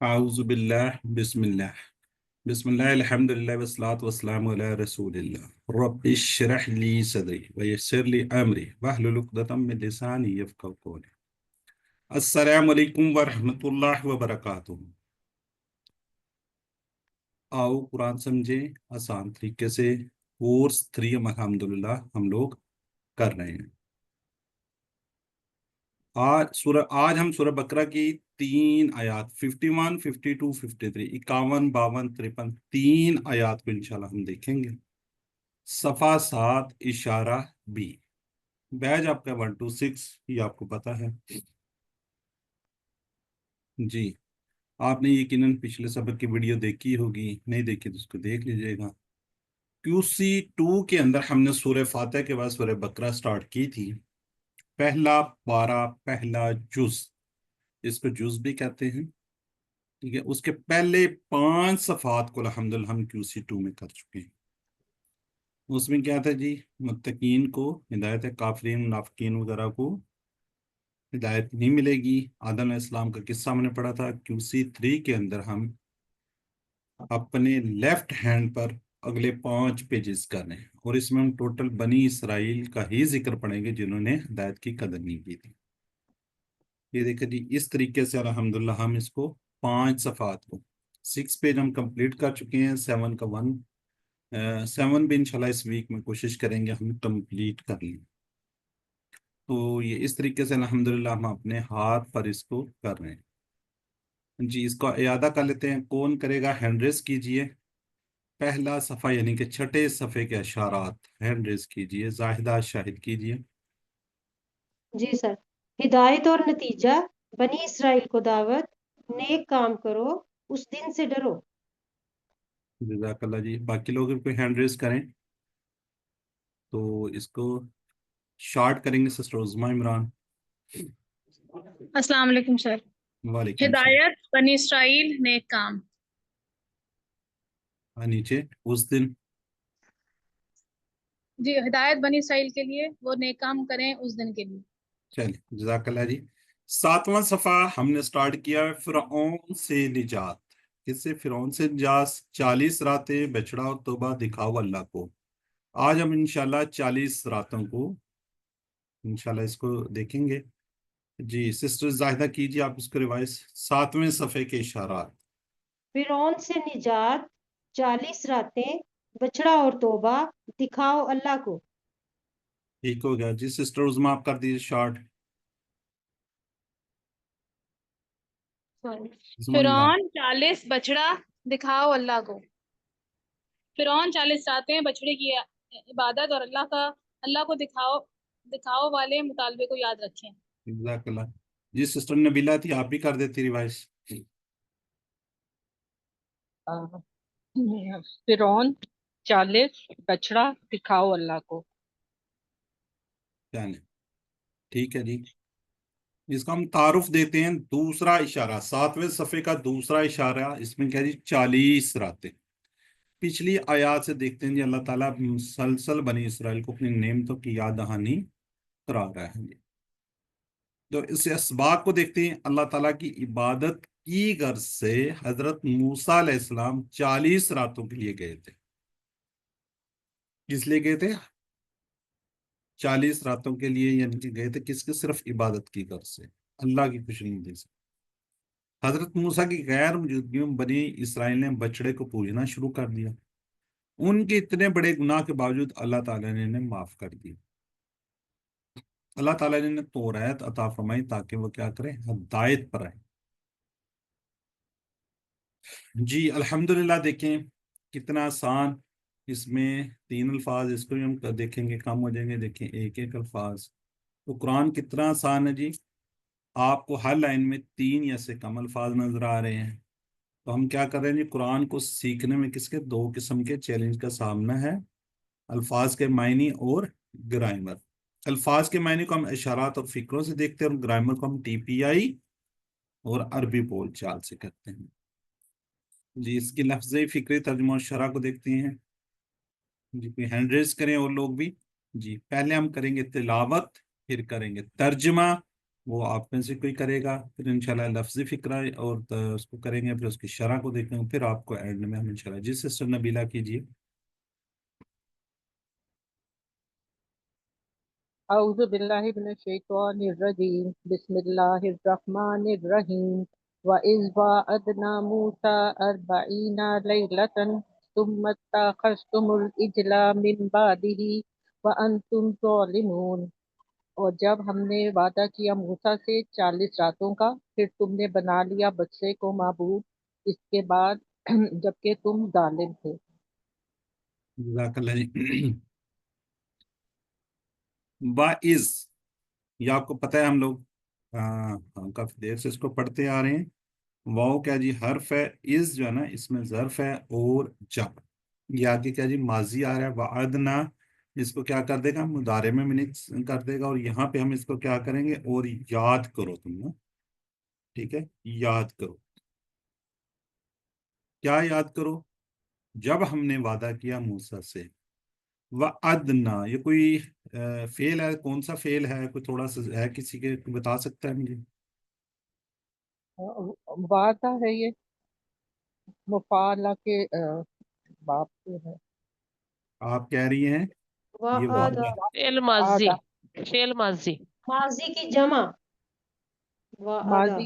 आऊज़ु बिल्लाह बिस्मिल्लाह बिस्मिल्लाह अल्हम्दुलिल्लाह वस्सलातु वस्सलामु अला रसूलिल्लाह रब्बि इश्रह ली सदरी व यस्सिर ली अमरी वहलुल उक़दतम मिन लिसानी यफ़क़हू क़ौली। अस्सलामु अलैकुम व रहमतुल्लाहि व बरकातुहू। आओ कुरान समझें आसान तरीके से। कोर्स 3 अल्हम्दुलिल्लाह हम लोग कर रहे हैं। आज हम सूरह बकरा की 3 आयात 51, 52, 53, 51, 52, 53 3 आयात को इंशाल्लाह हम देखेंगे। सफा 7 इशारा बी। बैज आपका 1 to 6 ये आपको पता है जी। आपने यकीनन पिछले सबक की वीडियो देखी होगी, नहीं देखी तो उसको देख लीजिएगा। QC2 के अंदर हमने सूरह फातिहा के बाद सूरह बकरा स्टार्ट की थी। पहला पारा, पहला जुज, इसको जुज भी कहते हैं, ठीक है। उसके पहले 5 सफ़ात को अल्हम्दुलिल्लाह हम QC2 में कर चुके हैं। उसमें क्या था जी, मुत्तकीन को हिदायत है, काफिरीन मुनाफिकीन वगैरह को हिदायत नहीं मिलेगी। आदम अलैहिस्सलाम का किस्सा हमने पढ़ा था। QC3 के अंदर हम अपने लेफ्ट हैंड पर अगले 5 पेजेस कर रहे हैं और इसमें हम टोटल बनी इसराइल का ही जिक्र पढ़ेंगे जिन्होंने हिदायत की कदर नहीं की थी। ये देखिए जी, इस तरीके से अल्हम्दुलिल्लाह हम इसको 5 सफ़ात को 6 पेज हम कंप्लीट कर चुके हैं। 7 का 7 भी इंशाल्लाह इस वीक में कोशिश करेंगे हम कंप्लीट कर लें। तो ये इस तरीके से अल्हम्दुलिल्लाह हम अपने हाथ पर इसको कर रहे हैं जी। इसको इयादा कर लेते हैं। कौन करेगा? हैंड रेस कीजिए। पहला सफ़ा यानी कि छठे सफ़े के अशारात हैंड रेस कीजिए। जाहिदा शाहिद कीजिए। जी सर। हिदायत और नतीजा, बनी इसराइल को दावत, नेक काम करो, उस दिन से डरो। जज़ाकल्लाह जी। बाकी लोग भी हैंड रेस करें तो इसको शार्ट करेंगे। सिस्टर उज़मा इमरान। अस्सलाम वालेकुम सर। वालेकुम सलाम। हिदायत बनी इसराइल नेक काम। नीचे उस दिन। जी, हिदायत बनी इसराइल के लिए वो नेक काम करें उस दिन के लिए। चलिए जज़ाकल्लाह जी। 7वां सफ़ा हमने स्टार्ट किया है फिरौन से निजात। किससे? फिरौन से निजात। 40 रातें, बछड़ा और तौबा, दिखाओ अल्लाह को। आज हम इंशाल्लाह 40 रातों को इंशाल्लाह इसको देखेंगे जी। सिस्टर जाहिदा कीजिए आप इसको रिवाइज। 7वें सफ़े के इशारात। फिरौन से निजात, 40 रातें, बछड़ा और तौबा, दिखाओ अल्लाह को। ठीक हो गया जी। सिस्टर उज़मा आप कर दीजिए शार्ट। उज़मा इमरान। फिरौन 40 बछड़ा दिखाओ अल्लाह को। फिरौन 40 रातें बछड़े की इबादत और अल्लाह को दिखाओ वाले मुतालबे को याद रखें। जज़ाकल्लाह जी। सिस्टर नबीला थी, आप भी कर देती रिवाइज। फिरौन 40 बछड़ा दिखाओ अल्लाह को। चलें ठीक है जी। इसका हम तारुफ देते हैं। दूसरा इशारा, 7वें सफ़े का दूसरा इशारा, इसमें क्या जी? 40 रातें। पिछली आयत से देखते हैं जी, अल्लाह ताला मुसलसल बनी इसराइल को अपनी नेमतों की याद दहानी करा रहा है जी। तो इस असबाब को देखते हैं। अल्लाह ताला की इबादत की गर्ज से हजरत मूसा अलैहिस्सलाम 40 रातों के लिए गए थे। किस लिए गए थे? 40 रातों के लिए, यानी कि गए थे किसके? सिर्फ इबादत की गर्ज से, अल्लाह की खुशी नहीं दे सकते। हजरत मूसा की गैर मौजूदगी में बनी इसराइल ने बछड़े को पूजना शुरू कर दिया। उनके इतने बड़े गुनाह के बावजूद अल्लाह ताला ने इन्हें माफ कर दिया। अल्लाह ताला ने इन्हें तौरात अता फरमाई ताकि वो क्या करें? हिदायत पर आए जी। अल्हम्दुलिल्लाह देखें कितना आसान। इसमें 3 अल्फाज, इसको भी हम देखेंगे, कम हो जाएंगे। देखें एक एक अल्फाज। तो कुरान कितना आसान है जी। आपको हर लाइन में 3 या से कम अल्फाज नजर आ रहे हैं। तो हम क्या कर रहे हैं जी, कुरान को सीखने में किसके 2 किस्म के चैलेंज का सामना है। अल्फाज के मायने और ग्रामर। अल्फाज के मायने को हम इशारात और फिक्रों से देखते हैं और ग्रामर को हम TPI और अरबी बोल चाल से करते हैं जी। इसकी लफ्ज़ी फिक्री तर्जुमा और शरह को देखते हैं जी। कोई हैंड रेज करें और लोग भी जी। पहले हम करेंगे तिलावत, फिर करेंगे तर्जुमा, وہ آپ میں سے کوئی کرے گا، پھر انشاءاللہ لفظی فکرہ اور اس کو کریں گے، پھر اس کی شرح کو دیکھیں گے، پھر آپ کو اینڈ میں ہم انشاءاللہ جی سسٹر نبیلہ کیجیے. اعوذ باللہ من الشیطان الرجیم، بسم اللہ الرحمن الرحیم. وَإِذْ وَعَدْنَا مُوسَىٰ 40 لَيْلَةً ثُمَّ اتَّخَذْتُمُ الْعِجْلَ مِن بَعْدِهِ وَأَنْتُمْ ظَالِمُونَ. اور جب ہم نے وعدہ کیا موسیٰ سے 40 راتوں کا، پھر تم نے بنا لیا بچے کو معبود اس کے بعد جبکہ تم ظالم تھے. جزاک اللہ جی. باعث، یہ آپ کو پتہ ہے ہم لوگ ہم کافی دیر سے اس کو پڑھتے آ رہے ہیں. واؤ کیا جی حرف ہے، از جو ہے نا اس میں ظرف ہے، اور جب یہ آگے کیا جی ماضی آ رہا ہے، وعدنا اس کو کیا کر دے گا مضارع میں منکس کر دے گا، اور یہاں پہ ہم اس کو کیا کریں گے، اور یاد کرو تم نا، ٹھیک ہے، یاد کرو. کیا یاد کرو؟ جب ہم نے وعدہ کیا موسیٰ سے. وعدنا یہ کوئی فعل ہے، کون سا فعل ہے، کوئی تھوڑا سا ہے کسی کے بتا سکتا ہے مجھے؟ وعدہ ہے، یہ مفعلہ کے باب سے ہے. آپ کہہ رہی ہیں یہ وعدہ وعدہ، فعل ماضی، وعدہ فعل ماضی. ماضی کی جمع وعدہ. ماضی.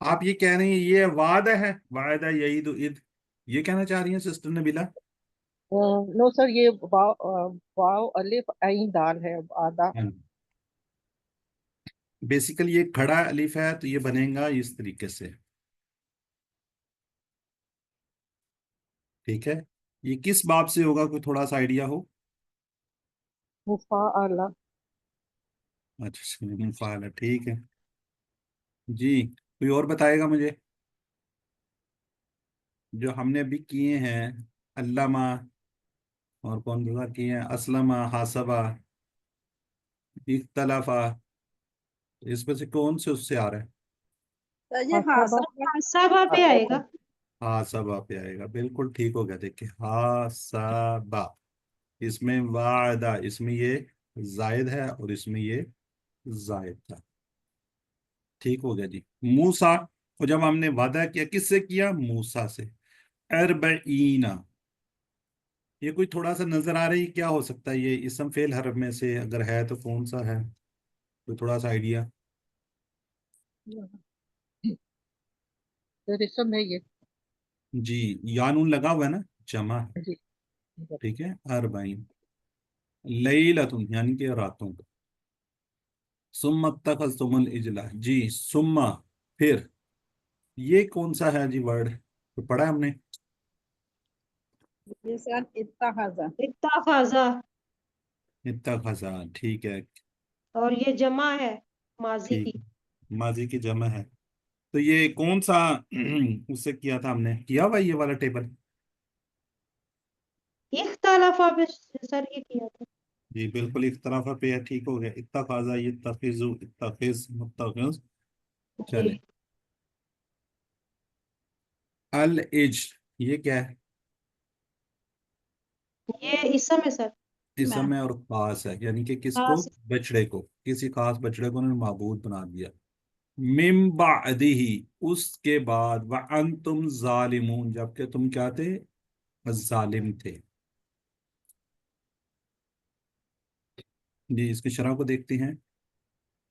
آپ یہ کہہ رہی ہیں یہ وعدہ ہے، وعدہ یعید اید، یہ کہنا چاہ رہی ہیں سسٹر نبیلہ؟ نو سر، یہ واو الف عین دال ہے وعدہ. بیسیکلی یہ کھڑا الف ہے تو یہ بنے گا اس طریقے سے، ٹھیک ہے. یہ کس باب سے ہوگا، کوئی تھوڑا سا آئیڈیا ہو؟ مفعلہ. اچھا مفعل ہے، ٹھیک ہے جی. کوئی اور بتائے گا مجھے جو ہم نے ابھی کیے ہیں؟ علامہ، اور کون دوسرا کیے ہیں، اسلمہ، حاسبہ، اختلافہ، اس میں سے کون سے اس سے آ رہا ہے؟ حسابہ پہ آئے گا. حاسبہ پہ آئے گا، بالکل ٹھیک ہو گیا. دیکھیں حاسبہ، اس میں وعدہ، اس میں یہ زائد ہے اور اس میں یہ زائد تھا، ٹھیک ہو گیا جی. موسیٰ، اور جب ہم نے وعدہ کیا کس سے کیا، موسیٰ سے. اربعین، یہ کوئی تھوڑا سا نظر آ رہی کیا ہو سکتا ہے، یہ اسم فعل حرف میں سے اگر ہے تو کون سا ہے، کوئی تھوڑا سا آئیڈیا؟ رسم ہے یہ. جی یانون لگا ہوا ہے نا، جمع ہے، جی. ٹھیک ہے. اربعین لیلتن یعنی کہ راتوں کا. ثم اتخذتم العجل، جی ثم پھر، یہ کون سا ہے جی ورڈ، تو پڑھا ہم نے؟ اتخاذہ، اتخذا، ٹھیک ہے، اور یہ جمع ہے ماضی ٹھیک کی. ہے، ماضی کی جمع ہے. تو یہ کون سا اس سے کیا تھا ہم نے، کیا ہوا یہ والا ٹیبل؟ اختلافہ پہ سر یہ کیا تھا. جی بالکل اختلافہ پہ ہے، ٹھیک ہو گیا. اتخاذا، یتخذ، اتخذ، متخذ. چلے، جی العج، یہ کیا ہے؟ یہ اسم ہے سر. اسم ہے اور خاص ہے، یعنی کہ کس کو، خاص. بچڑے کو، کسی خاص بچڑے کو انہوں نے معبود بنا دیا. من بعدہ، اس کے بعد، وانتم ظالمون، جبکہ تم کیا تھے، ظالم تھے. جی اس کی شرح کو دیکھتے ہیں.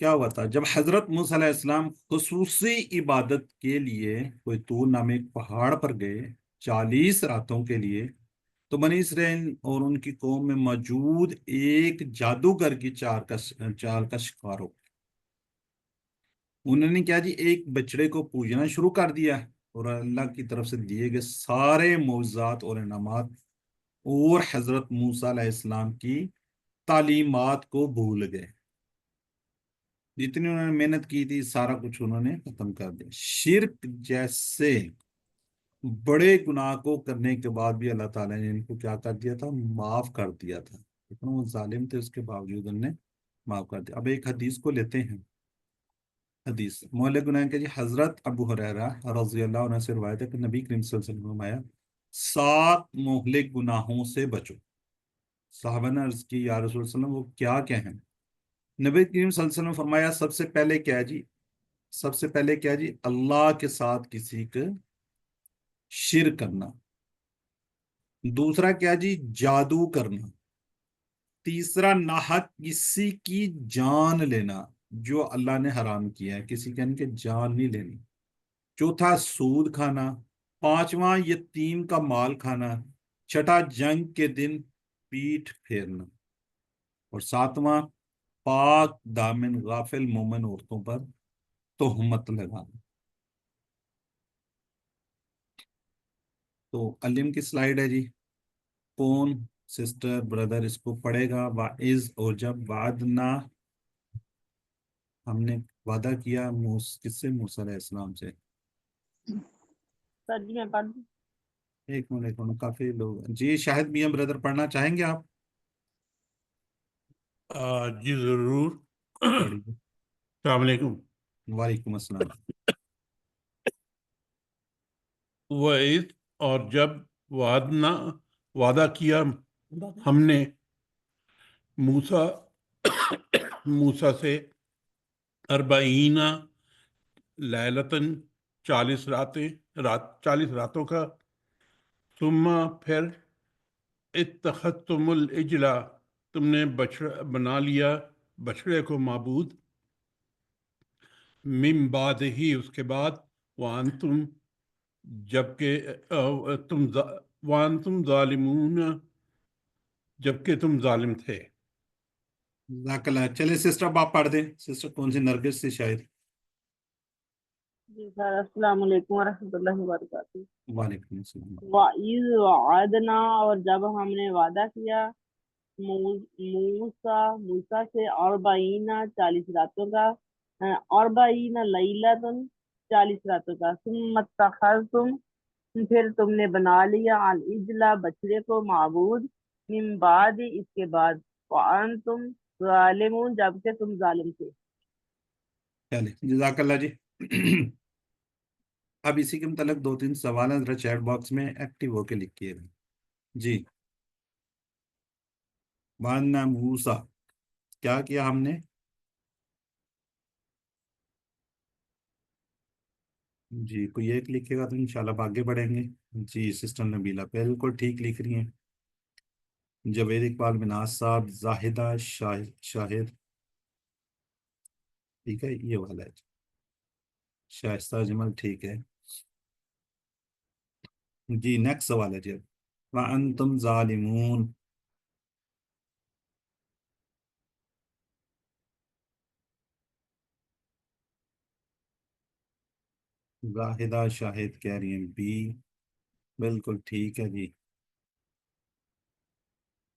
کیا ہوا تھا جب حضرت موسیٰ علیہ السلام خصوصی عبادت کے لیے کوئی طور نامے ایک پہاڑ پر گئے 40 راتوں کے لیے، تو بنی اسرائیل اور ان کی قوم میں موجود ایک جادوگر کی چال کا شکار ہو گئے. انہوں نے کیا جی، ایک بچڑے کو پوجنا شروع کر دیا، اور اللہ کی طرف سے دیے گئے سارے معجزات اور انعامات اور حضرت موسیٰ علیہ السلام کی تعلیمات کو بھول گئے. جتنی انہوں نے محنت کی تھی سارا کچھ انہوں نے ختم کر دیا. شرک جیسے بڑے گناہ کو کرنے کے بعد بھی اللہ تعالیٰ نے ان کو کیا کر دیا تھا، معاف کر دیا تھا. اتنا وہ ظالم تھے اس کے باوجود انہوں نے معاف کر دیا. اب ایک حدیث کو لیتے ہیں. حدیث مہلک گناہ کے جی حضرت ابو ہریرہ رضی اللہ عنہ سے روایت ہے کہ نبی کریم صلی اللہ علیہ وسلم نے فرمایا 7 مہلک گناہوں سے بچو. صحابہ نے عرض کی یا رسول اللہ صلی اللہ علیہ وسلم وہ کیا ہیں؟ नबी करीम सल्लल्लाहु अलैहि वसल्लम ने फरमाया सबसे पहले क्या है जी, सबसे पहले क्या है जी, अल्लाह के साथ किसी का शिरक करना। दूसरा क्या है जी, जादू करना। तीसरा नाहक किसी की जान लेना, जो अल्लाह ने हराम किया है, किसी के यानी कि जान नहीं लेनी। चौथा सूद खाना। पांचवा यतीम का माल खाना। छठा जंग के दिन पीठ फेरना। और सातवां पाक दामन गाफिल मोमिन औरतों पर तोहमत लगाना। तो अलिम की स्लाइड है जी। कौन सिस्टर ब्रदर इसको पढ़ेगा? वाइज, और जब वादना, हमने वादा किया किससे, मूसा अलैहिस्सलाम से। सर जी मैं पढ़ दूं? एक मिनट, काफी लोग जी। शाहिद मियां ब्रदर पढ़ना चाहेंगे आप? जी जरूर। पढ़िए। अस्सलाम वालेकुम। वालेकुम अस्सलाम। वइस, और जब वादना वादा किया हमने मूसा मूसा से अरबाईना लैलतन 40 रातों का। सुम्मा फिर इत्तखज़्तुमुल इजला, तुमने बछड़ा बना लिया बछड़े को माबूद। मिन बाद ही, उसके बाद। वान तुम, जबकि वान तुम जालिमून, जबकि तुम जालिम थे। जज़ाकल्लाह। चलिए सिस्टर अब आप पढ़ दें। सिस्टर कौन सी, नरगिस से शायद। जी सर, अस्सलाम वालेकुम व रहमतुल्लाहि व बरकातहू। वालेकुम अस्सलाम। वाइज वादना, और जब हमने वादा किया मूसा मूसा से, अरबाईना 40 रातों का, अरबाईना लैलतन 40 रातों का। तुम फिर तुमने बना लिया अल इजला बछड़े को माबूद, मिन बाद, इसके बाद। वान तुम जालिमून, जबकि तुम जालिम थे। चलिए जज़ाकल्लाह जी। अब इसी के मतलब दो तीन सवाल हैं, जरा चैट बॉक्स में एक्टिव होके लिखिएगा जी। वाना मूसा, क्या किया हमने? जी, कोई एक लिखेगा तो इंशाल्लाह अब आगे बढ़ेंगे। जी सिस्टर नबीला बिल्कुल ठीक लिख रही हैं। जवेद इकबाल, मिनाज साहब, जाहिदा, शाहिद, ठीक है, ये वाला है। शाइस्ता जमल, ठीक है जी। नेक्स्ट सवाल है जी। व अंतुम जालिमून, जाहिदा शाहिद कह रही हैं बी, बिल्कुल ठीक है जी।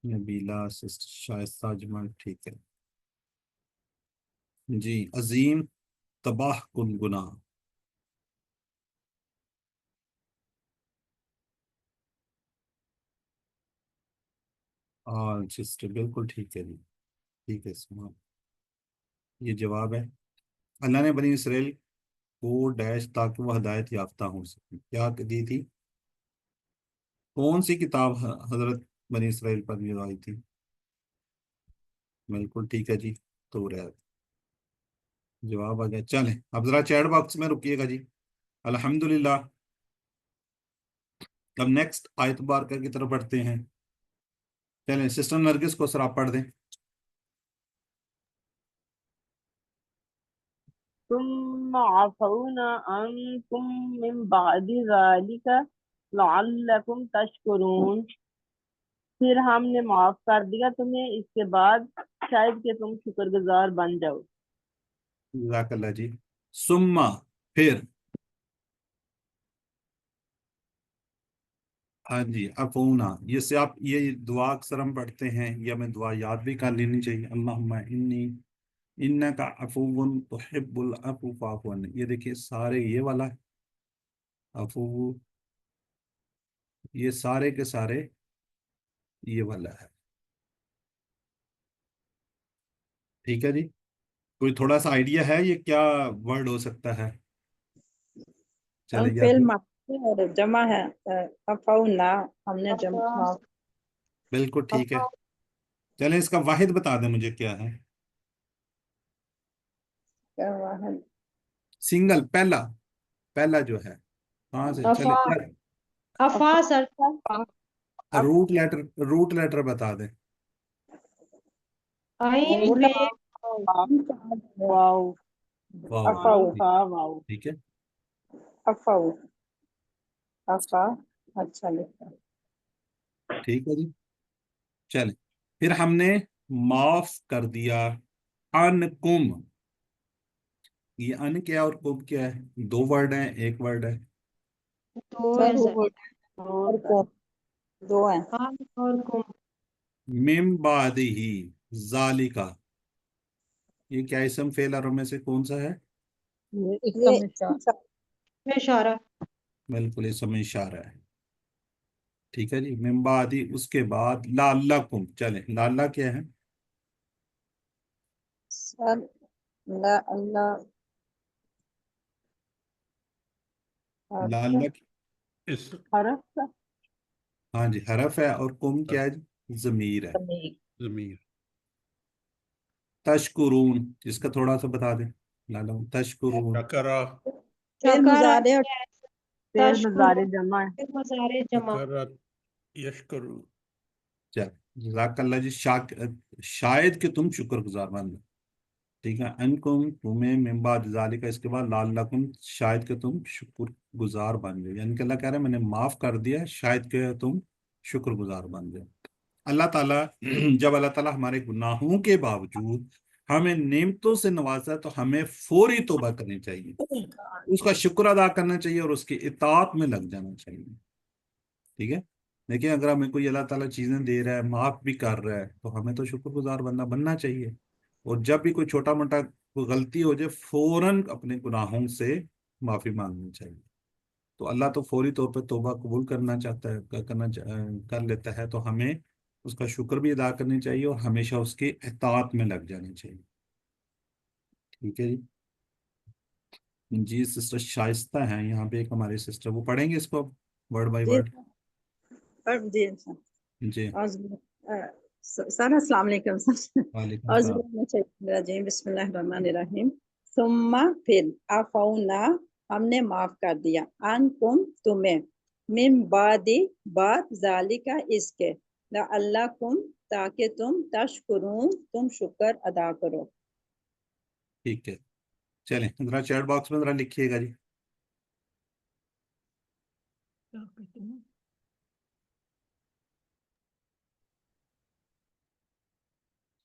नबीला, सिस्टर शाइस्ता जमल, ठीक है जी। अजीम, तबाह कुल गुनाह। और सिस्टर बिल्कुल ठीक है जी, ठीक है सुना। ये जवाब है। अल्लाह ने बनी इसराइल को डैश ताकि वह हदायत याफ्ता हो सके, क्या दी थी? कौन सी किताब हजरत बनी इसराइल पर ये आई थी? बिल्कुल ठीक है जी, तो जवाब आ गया। चलें अब जरा चैट बॉक्स में रुकिएगा जी। अल्हम्दुलिल्लाह। अब नेक्स्ट आयत बारका की तरफ बढ़ते हैं। चलें सिस्टर नरगिस को सर आप पढ़ दें। तुम अफौना अन्कुम मिन बादि ज़ालिका लअल्लकुम तशकुरून, फिर हमने माफ कर दिया तुम्हें इसके बाद, शायद कि तुम शुक्रगुजार बन जाओ। जज़ाकल्लाह जी। सुम्मा, फिर। हाँ जी, अफूना, ये से आप ये दुआ अक्सर हम पढ़ते हैं, या हमें दुआ याद भी कर लेनी चाहिए। अल्लाहुम्मा इन्नी इन्नका अफूवन तुहिब्बुल अफ़्व फ़अफ़ु अन्नी। ये देखिए सारे ये वाला अफू, ये सारे के सारे ये वाला है। ठीक है जी। कोई थोड़ा सा आइडिया है ये क्या वर्ड हो सकता है? हम चले फेल आप। माफी और जमा है अफाउना, हमने माफ। बिल्कुल ठीक है। चलें इसका वाहिद बता दें मुझे क्या है। واحد सिंगल पहला पहला जो है कहाँ से चले अफा क्या अफा सर रूट लेटर बता दे आइन आइन पे वाव वाओ अफाउ ठीक वाव ठीक है अफाउ अफा अच्छा लिखा ठीक है जी चले फिर हमने माफ कर दिया अनकुम ये अन क्या है और कुम क्या है दो वर्ड है एक वर्ड है दो सर है सर और कौन दो हैं आन और कुम मिम बादिही जालिका ये क्या इसम फेल और में से कौन सा है ये इस ये समय चार में इशारा बिल्कुल इसम इशारा है ठीक है जी मिम बादी उसके बाद लाल्लाकुम चले लाल्ला क्या है सर ला अल्लाह लाल्ला इस हरफ हाँ जी हरफ है और कुम क्या है जी जमीर है जमीर तशकुरून इसका थोड़ा सा बता दें लाला तशकुरून शकरा फिर शकरा मुजारे और फिर तशकुर मुजारे जमा है फिर मज़ारे जमा शकरा यशकरू चल जज़ाकल्लाह जी शायद कि तुम शुक्रगुजार बन लो ठीक है अनकुम तुम्हें मिन बाद ज़ालिका इसके बाद लाल्लकुम शायद कि तुम शुक्रगुजार बन जाओ यानी कि अल्लाह कह रहा है मैंने माफ कर दिया शायद कि तुम शुक्रगुजार बन जाओ अल्लाह ताला जब अल्लाह ताला हमारे गुनाहों के बावजूद हमें नेमतों से नवाजा तो हमें फौरी तौबा करनी चाहिए उसका शुक्र अदा करना चाहिए और उसकी इताअत में लग जाना चाहिए ठीक है देखिए अगर हमें कोई अल्लाह ताला चीजें दे रहा है माफ भी कर रहा है तो हमें तो शुक्रगुजार बंदा बनना चाहिए और जब भी कोई छोटा मोटा कोई गलती हो जाए फौरन अपने गुनाहों से माफी मांगनी चाहिए तो अल्लाह तो फौरी तौर पर तौबा कबूल करना चाहता है कर लेता है तो हमें उसका शुक्र भी अदा करनी चाहिए और हमेशा उसके इताअत में लग जानी चाहिए ठीक है जी सिस्टर शाइस्ता हैं यहाँ पे एक हमारे सिस्टर वो पढ़ेंगे इसको वर्ड बाय जी वर्ड जी जी सर अस्सलाम वालेकुम सर वालेकुम सलाम बिस्मिल्लाहिर्रहमानिर्रहीम सुम्मा फिर अफौना हमने माफ कर दिया अनकुम तुम्हें मिन बादी बाद जालिका इसके लअल्लकुम ताकि तुम तशकुरून तुम शुक्र अदा करो ठीक है चलें जरा चैट बॉक्स में जरा लिखिएगा जी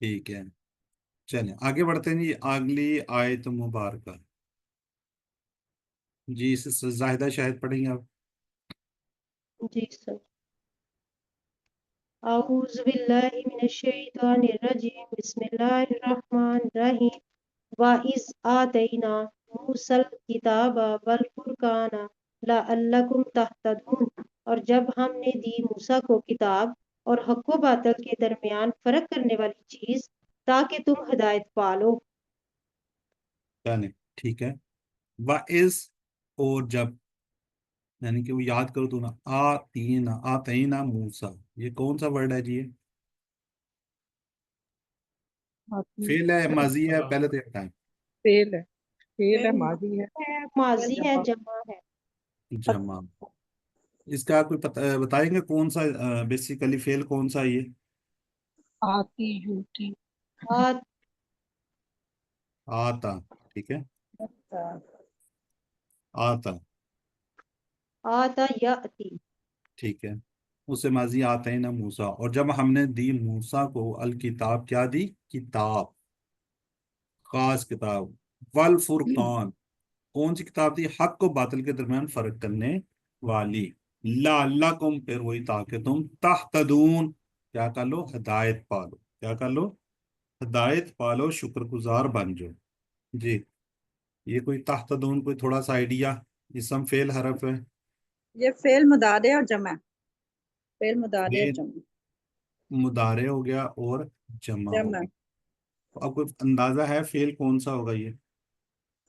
ठीक है चलें आगे बढ़ते हैं जी अगली आयत मुबारक जी सिस्टर जाहिदा शायद पढ़ेंगे आप जी सर औज़ु बिल्लाहि मिनश शैतानिर रजीम बिस्मिल्लाहिर रहमानिर रहीम व इज़ आतैना मूसल किताबा वल फुरकाना लअल्लकुम तहतदून और जब हमने दी मूसा को किताब और हक व बातिल के दरमियान फर्क करने वाली चीज ताकि तुम हिदायत पालो चलें ठीक है व इज और जब यानी कि वो याद करो तो ना आतीना मूसा ये कौन सा वर्ड है जी ये फेल है माजी है पहले तो टाइम फेल है माजी है माजी है जमा जमा है जमा इसका कोई बताएंगे कौन सा बेसिकली फेल कौन सा है ये आती जूठी आत आता ठीक है आता आता याती ठीक है उसे माजी आते हैं ना मूसा और जब हमने दी मूसा को अल किताब क्या दी किताब खास किताब वल फुरकान कौन सी किताब दी हक को बातिल के दरमियान फर्क करने वाली लअल्लकुम फिर वही ताकि तुम तहतदून क्या कर लो हिदायत पालो क्या कर लो हिदायत पालो शुक्रगुजार बन जाओ जी ये कोई तहतदून कोई थोड़ा सा आइडिया इसम फेल हरफ है ये फेल मुदारे और जमा फेल मुदारे और फेल जमा मुदारे हो गया और जमा हो जमा गया तो अब कोई अंदाजा है फेल कौन सा होगा ये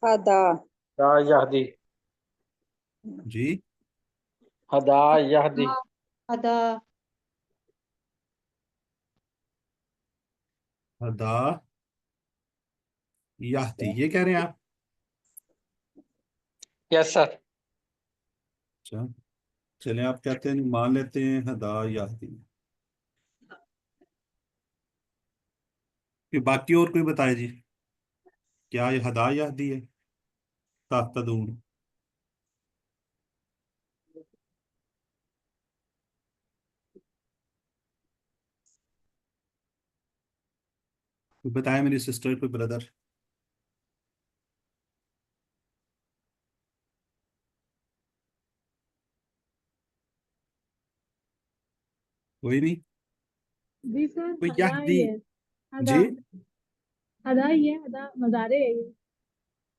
हदा हदा यहदी जी हदा यहदी अदा हदा याहती ये कह रहे हैं आप यस सर। अच्छा चलें, आप कहते हैं मान लेते हैं हदा याहदी। फिर बाकी और कोई बताए जी, क्या ये हदा याहदी है? ताहतदून। कोई बताए मेरी सिस्टर, कोई ब्रदर? कोई नहीं? जी सर, कोई अदा याहदी। ही है। अदा, जी अदा ही है, अदा मजारे है ये।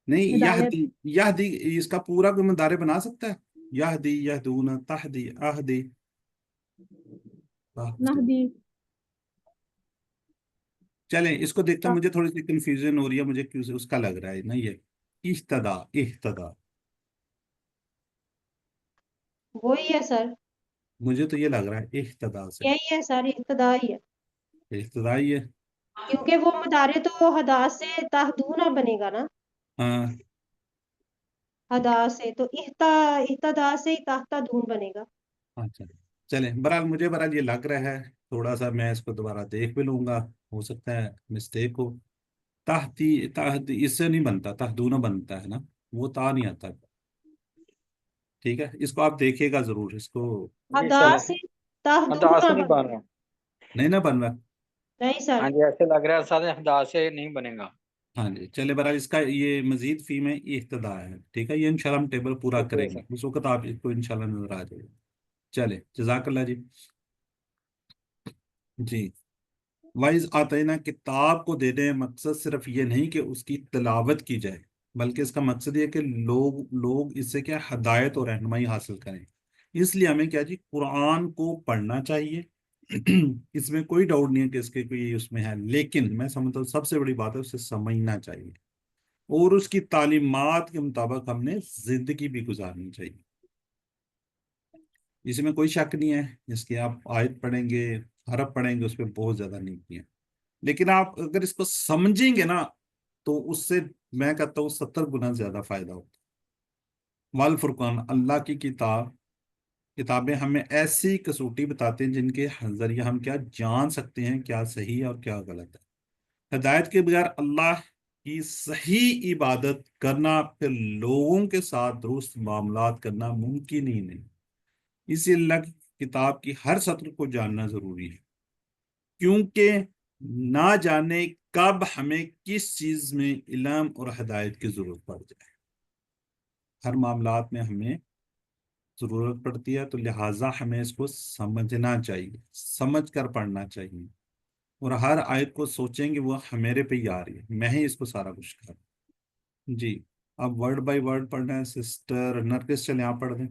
नहीं, हिदायत। याहदी। याहदी इसका पूरा कोई मुदारे बना सकता है? याहदी, यहदून, तहदी, आहदी। नहदी। चलें इसको देखते हैं, मुझे थोड़ी सी कंफ्यूजन हो रही है, मुझे क्यों से उसका लग रहा है ना ये इह्तदा। इह्तदा वही है सर, मुझे तो ये लग रहा है इह्तदा से। यही है सर, इब्तदा ही है। इह्तदा ही है। क्योंकि वो मुदारे तो हदा से तहदूना बनेगा ना, हाँ हदा से तो इह्तदा से ही तहतदून बनेगा। अच्छा चलें, बहरहाल मुझे बहरहाल ये लग रहा है, थोड़ा सा मैं इसको दोबारा देख भी लूंगा, हो सकता है मिस्टेक हो। ताहती ताहती इससे नहीं बनता, तहदूना बनता है ना, वो ता नहीं आता। ठीक है, इसको आप देखिएगा जरूर इसको। जी हदा सर। से हदा तहदूना से नहीं बन बनेगा। रहा। नहीं ना बन रहा। नहीं सर। हाँ जी, ऐसे लग रहा है सर, हदा से नहीं बनेगा। हाँ जी चले, बहरहाल इसका ये मजीद फी में इब्तदा है। ठीक है, ये इंशाल्लाह हम टेबल पूरा ओके करेंगे, सर। उस वक्त आप इसको इंशाल्लाह नजर आ जाएगा। चले, जजाकल्ला जी। जी, वाइज आतना किताब को दे दें, मकसद सिर्फ ये नहीं कि उसकी तिलावत की जाए, बल्कि इसका मकसद ये कि लोग लोग इससे क्या हदायत और रहनुमाई हासिल करें। इसलिए हमें क्या जी, कुरान को पढ़ना चाहिए। इसमें कोई डाउट नहीं है कि इसके कोई उसमें है, लेकिन मैं समझता हूँ सबसे बड़ी बात है उसे समझना चाहिए, और उसकी तालीमात के मुताबिक हमने जिंदगी भी गुजारनी चाहिए। इसमें कोई शक नहीं है, इसकी आप आयत पढ़ेंगे, हरफ पढ़ेंगे, उस पर बहुत ज्यादा नेकी है। लेकिन आप अगर इसको समझेंगे ना, तो उससे मैं कहता हूँ 70 गुना ज्यादा फायदा होता है। वल फुरकान, अल्लाह की किताब, किताबें हमें ऐसी कसौटी बताते हैं जिनके जरिए हम क्या जान सकते हैं क्या सही है और क्या गलत है। हिदायत के बगैर अल्लाह की सही इबादत करना, फिर लोगों के साथ दुरुस्त मामलात करना मुमकिन ही नहीं। इसी अल्लाह की किताब की हर सत्र को जानना जरूरी है, क्योंकि ना जाने कब हमें किस चीज में इल्म और हिदायत की जरूरत पड़ जाए। हर मामलात में हमें जरूरत पड़ती है, तो लिहाजा हमें इसको समझना चाहिए, समझ कर पढ़ना चाहिए, और हर आयत को सोचेंगे वो मेरे पे ही आ रही है, मैं ही इसको सारा कुछ कर। जी, अब वर्ड बाय वर्ड पढ़ना है, सिस्टर नरगिस चले आप पढ़ दें।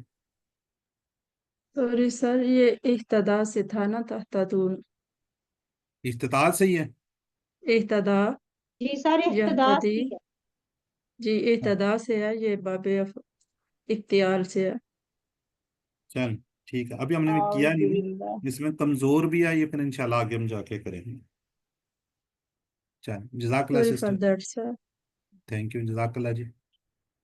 सॉरी सर, ये इह्तदा से था ना, तहतदून। इफ्तिताह सही है। इह्तदा, जी सर, इब्तदा यहतदी। से ही है। जी, इह्तदा से है, ये बाबे इख्तियार से है। चल ठीक है, अभी हमने किया नहीं है, आउज़ुबिल्लाह। इसमें कमजोर भी है, ये फिर इंशाल्लाह आगे हम जाके करेंगे। चल, जजाकल्ला sorry for sister. That sir. Thank you, जजाकल्ला जी।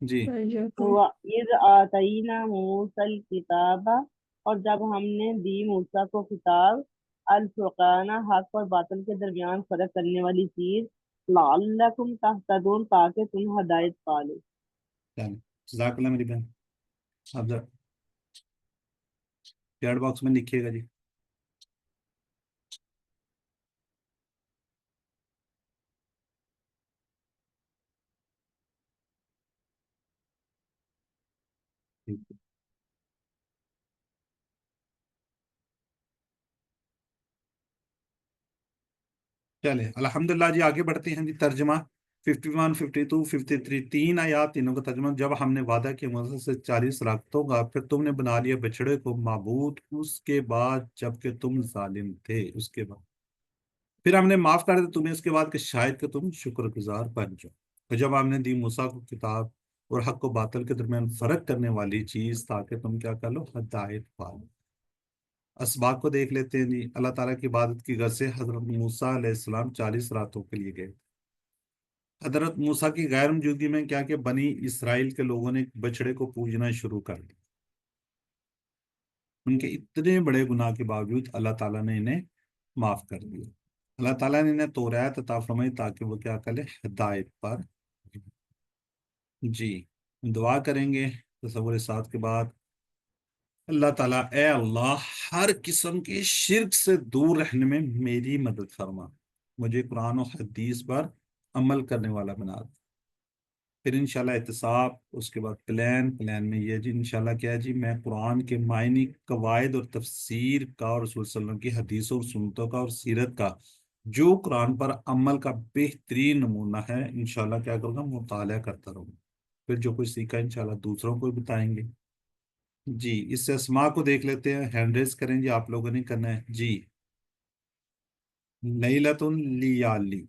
जी वइज़ आतईना मूसल किताबा, और जब हमने दी मूसा को किताब, अल फुरकाना, हक और बातिल के दरमियान फर्क करने वाली चीज, लअल्लकुम तहतदून, ताकि तुम हदायत पा लो। चल, जजाकल्ला मेरी बहन। अब चैट बॉक्स में लिखिएगा जी। ठीक है। चले, अल्हम्दुलिल्लाह जी, आगे बढ़ते हैं जी। तर्जमा 51, 52, 53, तीन आयात, तीनों का तर्जमा। जब हमने वादा किया मूसा से 40 रातों का, फिर तुमने बना लिया बछड़े को माबूद, उसके बाद जबकि तुम जालिम थे, उसके बाद फिर हमने माफ कर दिया तुम्हें, इसके बाद कि शायद कि तुम शुक्रगुजार बन जाओ। और जब हमने दी मूसा को किताब और हक को बातिल के दरमियान फर्क करने वाली चीज, ताकि तुम क्या कर लो, हदायत पा लो। असबाब को देख लेते हैं जी। अल्लाह ताला की इबादत की गर्ज से हजरत मूसा अलैहिस्सलाम 40 रातों के लिए गए। حضرت موسیٰ کی غیر موجودگی میں کیا کہ بنی اسرائیل کے لوگوں نے بچڑے کو پوجنا شروع کر دیا. ان کے اتنے بڑے گناہ کے باوجود اللہ تعالیٰ نے انہیں معاف کر دیا. اللہ تعالیٰ نے انہیں توریت عطا فرمائی تاکہ وہ کیا کرے، ہدایت پر. جی دعا کریں گے تصور ساتھ کے بعد. اللہ تعالیٰ اے اللہ ہر قسم کے شرک سے دور رہنے میں میری مدد فرما، مجھے قرآن و حدیث پر عمل کرنے والا بنا دے. پھر انشاءاللہ احتساب، اس کے بعد پلان میں یہ جی انشاءاللہ کیا ہے جی، میں قرآن کے معنی، قواعد اور تفسیر کا اور رسول صلی اللہ علیہ وسلم کی حدیثوں اور سنتوں کا اور سیرت کا جو قرآن پر عمل کا بہترین نمونہ ہے انشاءاللہ کیا کروں گا، مطالعہ کرتا رہوں گا. پھر جو کچھ سیکھا انشاءاللہ دوسروں کو بھی بتائیں گے. جی اس سے اسماء کو دیکھ لیتے ہیں، ہینڈ ریز کریں جی، آپ لوگوں نے کرنا ہے. جی لیلۃ لیالی،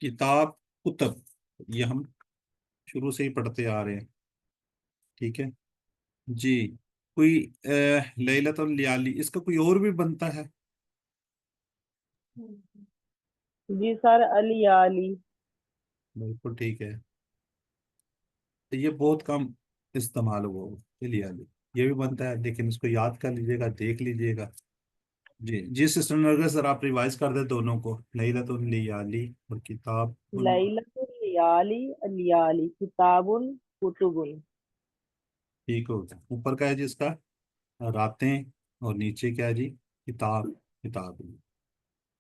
کتاب، کتب، یہ ہم شروع سے ہی پڑھتے آ رہے ہیں. ٹھیک ہے جی. کوئی لیلۃ لیالی اس کا کوئی اور بھی بنتا ہے؟ جی سر، علی بالکل ٹھیک ہے. یہ بہت کم استعمال ہوا لیالی، یہ بھی بنتا ہے لیکن اس کو یاد کر لیجیے گا، دیکھ لیجیے گا. جی سسٹر نرگس سر آپ ریوائز کر دیں دونوں کو، لیلۃ لیالی اور کتاب. لیلۃ لیالی کتاب کتب. ٹھیک ہو گیا. اوپر کا ہے جی اس کا راتیں، اور نیچے کیا ہے جی، کتاب.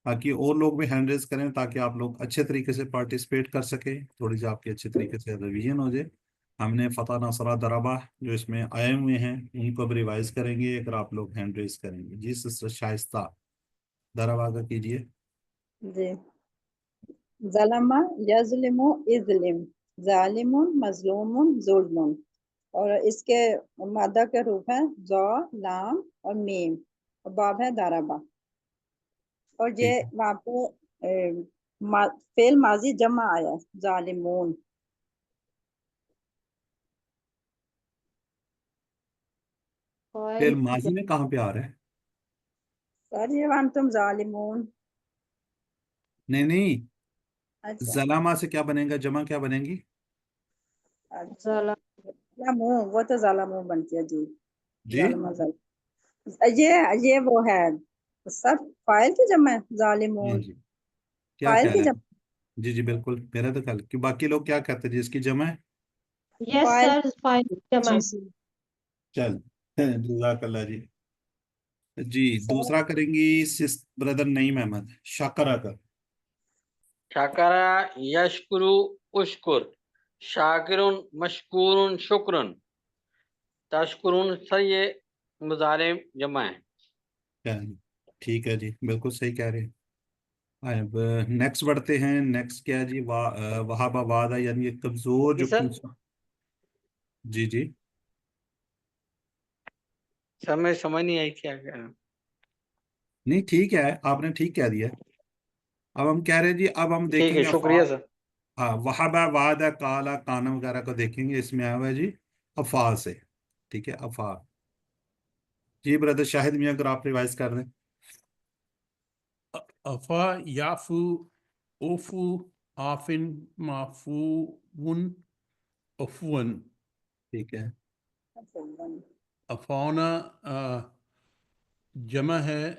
تاکہ اور لوگ بھی ہینڈ ریز کریں تاکہ آپ لوگ اچھے طریقے سے پارٹیسپیٹ کر سکیں، تھوڑی سی آپ کی اچھے طریقے سے ریویژن ہو جائے. ہم نے فتح، نصرہ، دربہ جو اس میں آئے ہوئے ہیں ان کو بھی ریوائز کریں گے اگر آپ لوگ ہینڈ ریز کریں گے. جی سسٹر شائستہ دربہ کا کیجیے. جی ظلم یظلم اظلم، ظالم مظلوم ظلم. اور اس کے مادہ کے روپ ہیں ذا، لام اور میم، اور باب ہے داربا. اور یہ ٹھیک ہے. وہاں پہ فعل ماضی جمع آیا ہے، ظالمون. فعل ماضی میں کہاں پہ آ رہا ہے؟ سر یہ وانتم ظالمون. نہیں اچھا ظلامہ سے کیا بنے گا، جمع کیا بنے گی؟ اچھا، ظالمون وہ تو ظالمون بنتی ہے. جی جی ظالمہ یہ وہ ہے سب فائل کی جمع ہے، جی ظالمون جی کیا فائل خیال کی ہے؟ جمع. جی جی بالکل میرا تو خیال کہ باقی لوگ کیا کہتے ہیں جی اس کی جمع ہے. یس فائل سر، فائل جمع. چل جزاک اللہ جی. جی دوسرا کریں گی بردر نعیم احمد شاکرہ کا. شاکرا یشکرو اشکر، شاکرون مشکورون شکرن، تشکرون سے یہ مضارع جمع ہے. ٹھیک ہے جی بالکل صحیح کہہ رہے ہیں. اب نیکسٹ بڑھتے ہیں. نیکسٹ کیا ہے جی، وہابہ وعدہ، یعنی یہ کمزور جو سر جی جی سمجھ نہیں آئی کیا کہہ رہے ہیں. نہیں ٹھیک ہے، آپ نے ٹھیک کہہ دیا. اب ہم کہہ رہے ہیں جی، اب ہم ٹھیک دیکھیں ہے، گے شکریہ سر. ہاں وہابہ وعدہ، کالا، کانا وغیرہ کو دیکھیں گے. اس میں آیا ہوا ہے جی افا سے. ٹھیک ہے افا. جی بردر شاہد میاں اگر آپ ریوائز کر رہے ہیں. افا، یافو، اوفو، آفن، معفون، افون. ٹھیک ہے. افونا جمع ہے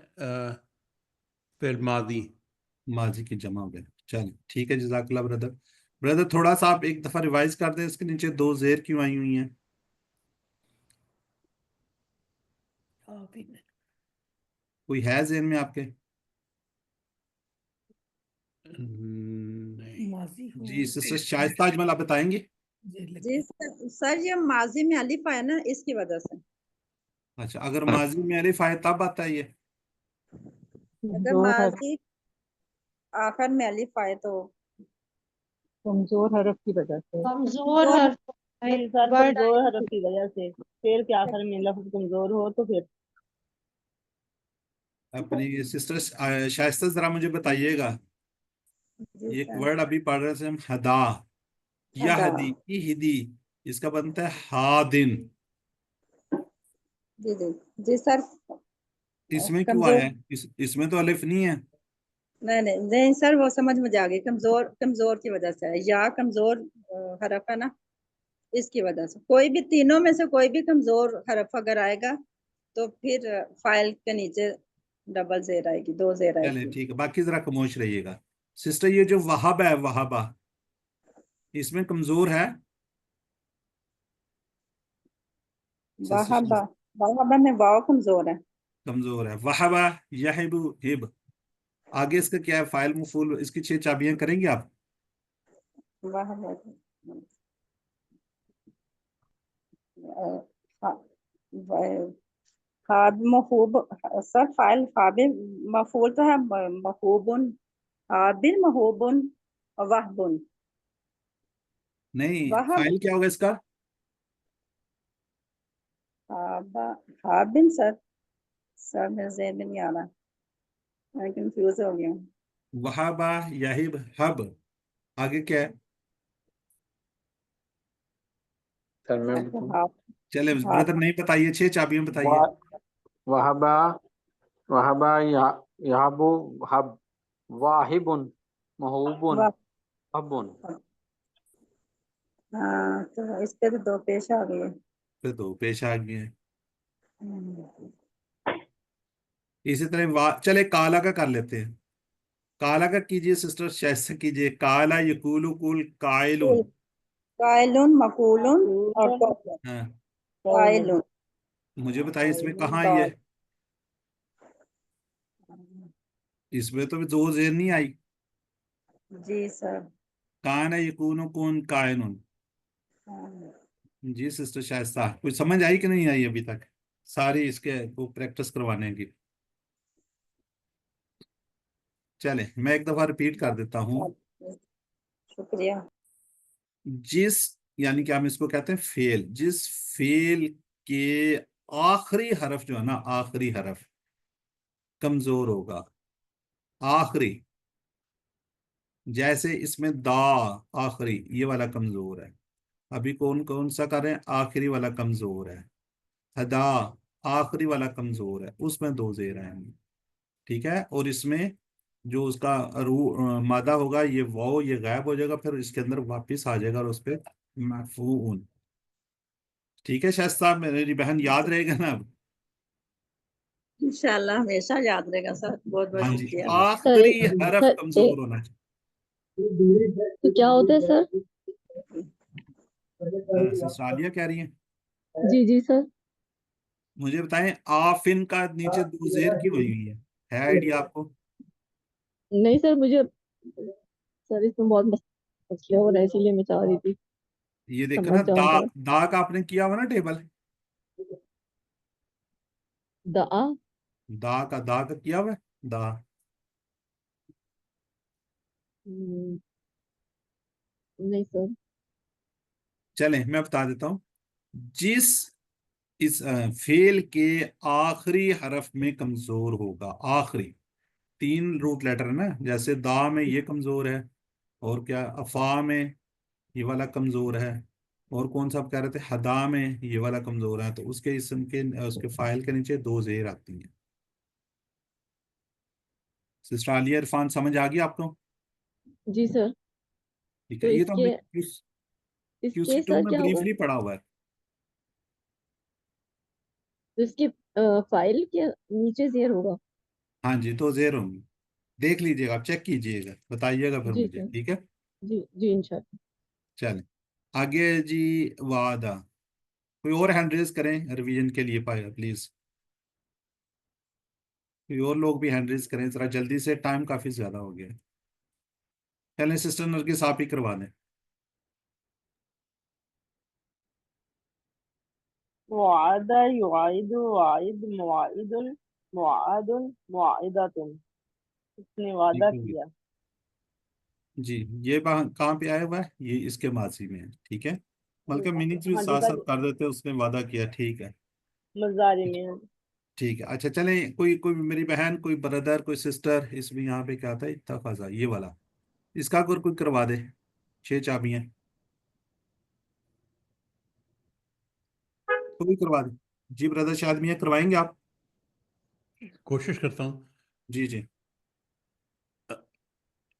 فعل ماضی. ماضی کی جمع ہو گیا. چل ٹھیک ہے جزاک اللہ بردر. بردر تھوڑا سا آپ ایک دفعہ ریوائز کر دیں، اس کے نیچے 2 زیر کیوں آئی ہوئی ہیں؟ کوئی ہے ذہن میں آپ کے؟ جی سسٹر شائستہ اجمل آپ بتائیں گے. جی سر یہ ماضی میں الف ہے نا، اس کی وجہ سے. اچھا اگر ماضی میں الف آئے تب آتا ہے یہ؟ اگر ماضی آخر میں الف آئے تو کمزور حرف کی وجہ سے. کمزور کمزور حرف نہیں سر، ورڈ کمزور حرف کی وجہ سے. فعل کے آخر میں لفظ کمزور ہو تو پھر اپنی سسٹر شائستہ ذرا مجھے بتائیے گا، جی ایک سر. ورڈ ابھی پڑھ رہے تھے ہم، ہدا، یہدی، اہدی، اس کا بنتا ہے ہادن. جی جی جی سر اس میں کیوں کمزور. آیا ہے؟ اس میں تو الف نہیں ہے. نہیں سر وہ سمجھ مجھے آ گئی، کمزور کی وجہ سے ہے، یا کمزور حرف ہے نا، اس کی وجہ سے کوئی بھی تینوں میں سے کوئی بھی کمزور حرف اگر آئے گا تو پھر فائل کے نیچے ڈبل زیر آئے گی، 2 زیر آئے چلے گی۔ ٹھیک ہے، باقی ذرا خاموش رہیے گا۔ سسٹر یہ جو وہاب ہے، وہابہ، اس میں کمزور ہے سسٹر؟ وہابہ میں واو کمزور ہے۔ کمزور ہے۔ وہابہ یحب ہب، آگے اس کا کیا ہے؟ فائل مفعول، اس کی 6 چابیاں کریں گے آپ؟ وہابہ خاب محوب، سر فائل خاب مفعول تو ہے، محوبن، خابر محوبن، وہبن، نہیں، وہب فائل کیا ہوگا اس کا؟ خابن سر میرے ذہن میں نہیں آ رہا، میں کنفیوز ہو گیا ہوں۔ وہابہ یحب ہب، آگے کیا ہے؟ سر میں اچھا بتاؤں؟ چلے بردر نہیں بتائیے، 6 چابیاں بتائیے۔ وہبا وہبا یہبو حب، واہبن، محوبن، حبن۔ ہاں تو اس پہ تو 2 پیش آ گئے۔ پھر تو پیش آ گئے ہیں۔ اسی طرح چلے کالا کا کر لیتے ہیں۔ کالا کا کیجئے سسٹر، شائستہ کیجئے۔ کالا یقولو کول قائلون۔ قائلون، مقولون اور قولون۔ ہاں، قائلون، مجھے بتائیے اس میں کہاں آئی ہے؟ اس میں تو 2 زیر نہیں آئی۔ جی سر۔ کان یکونو کون قائلون۔ جی سسٹر شائستہ، کوئی سمجھ آئی کہ نہیں آئی ابھی تک؟ ساری اس کے کو پریکٹس کروانے کی۔ چلے میں ایک دفعہ ریپیٹ کر دیتا ہوں۔ شکریہ۔ جس، یعنی کہ ہم اس کو کہتے ہیں فعل، جس فعل کے آخری حرف جو ہے نا، آخری حرف کمزور ہوگا، آخری، جیسے اس میں دا، آخری یہ والا کمزور ہے۔ ابھی کون سا کر رہے ہیں؟ آخری والا کمزور ہے۔ ہدا، آخری والا کمزور ہے، اس میں 2 زیر آئیں گے، ٹھیک ہے؟ اور اس میں جو اس کا مادہ ہوگا، یہ واو، یہ غائب ہو جائے گا، پھر اس کے اندر واپس آ جائے گا اور اس پہ مفعول۔ ٹھیک ہے شاہد صاحب، میری بہن یاد رہے گا نا اب؟ انشاءاللہ ہمیشہ یاد رہے گا سر، بہت بہت ہاں جی، شکریہ۔ آخری حرف کمزور ہونا چاہیے۔ تو کیا ہوتا ہے سر؟ سسٹر عالیہ کہہ رہی ہیں؟ جی جی سر۔ مجھے بتائیں، آفن کا نیچے 2 زیر کی ہوئی ہے آئیڈیا آپ کو؟ نہیں سر، مجھے سر اس میں بہت مسئلہ ہو رہا ہے، اسی لیے میں چاہ رہی تھی یہ دیکھو نا، سمجھ جاؤں ذرا۔ دا کا آپ نے کیا ہوا نا ٹیبل، دعا، دا کا کیا ہوا ہے، دا۔ نہیں سر۔ چلیں میں بتا دیتا ہوں، جس اس فعل کے آخری حرف میں کمزور ہوگا، آخری 3 روٹ لیٹر ہے نا، جیسے دا میں یہ کمزور ہے، اور کیا افا میں یہ والا کمزور ہے، اور کون سا آپ کہہ رہے تھے، ہدا میں یہ والا کمزور ہے، تو اس کے اسم کے اس کے فائل کے نیچے 2 زیر آتی ہیں۔ سسٹر عالیہ عرفان سمجھ آ گئی آپ کو؟ جی سر۔ ٹھیک تو ہے، یہ اس تو ہم کے نے اس کے QC2 سر میں کیا ہوگا؟ بریفلی پڑھا ہوا ہے۔ تو اس کی فائل کے نیچے زیر ہوگا؟ ہاں جی، 2 زیر ہوں گی، دیکھ لیجیے گا، آپ چیک کیجیے گا، بتائیے گا پھر جی مجھے، سر، ٹھیک ہے؟ جی جی انشاءاللہ۔ چلیں آگے جی، وعدہ، کوئی اور ہینڈ ریز کریں ریویژن کے لیے پائے پلیز، کوئی اور لوگ بھی ہینڈ ریز کریں ذرا جلدی سے، ٹائم کافی زیادہ ہو گیا ہے۔ چلیں سسٹر نرگس آپ ہی کروا دیں۔ وعد، یعید، وعید، مواعد، موعد، موعدۃ، اس نے وعدہ کیا۔ جی، یہ کہاں پہ آیا ہوا ہے؟ یہ اس کے ماضی میں ہے، ٹھیک ہے؟ بلکہ میننگز بھی ہاں جی ساتھ سر، ساتھ کر دیتے، اس نے وعدہ کیا، ٹھیک ہے؟ مضارع میں ہے۔ ٹھیک ہے، اچھا چلیں، کوئی میری بہن، کوئی بردر، کوئی سسٹر، اس میں یہاں پہ کیا تھا، اتفاضہ، یہ والا، اس کا کوئی کروا دے، 6 چابیاں کوئی کروا دے۔ جی بردر شاید میاں کروائیں گے آپ؟ کوشش کرتا ہوں۔ جی جی۔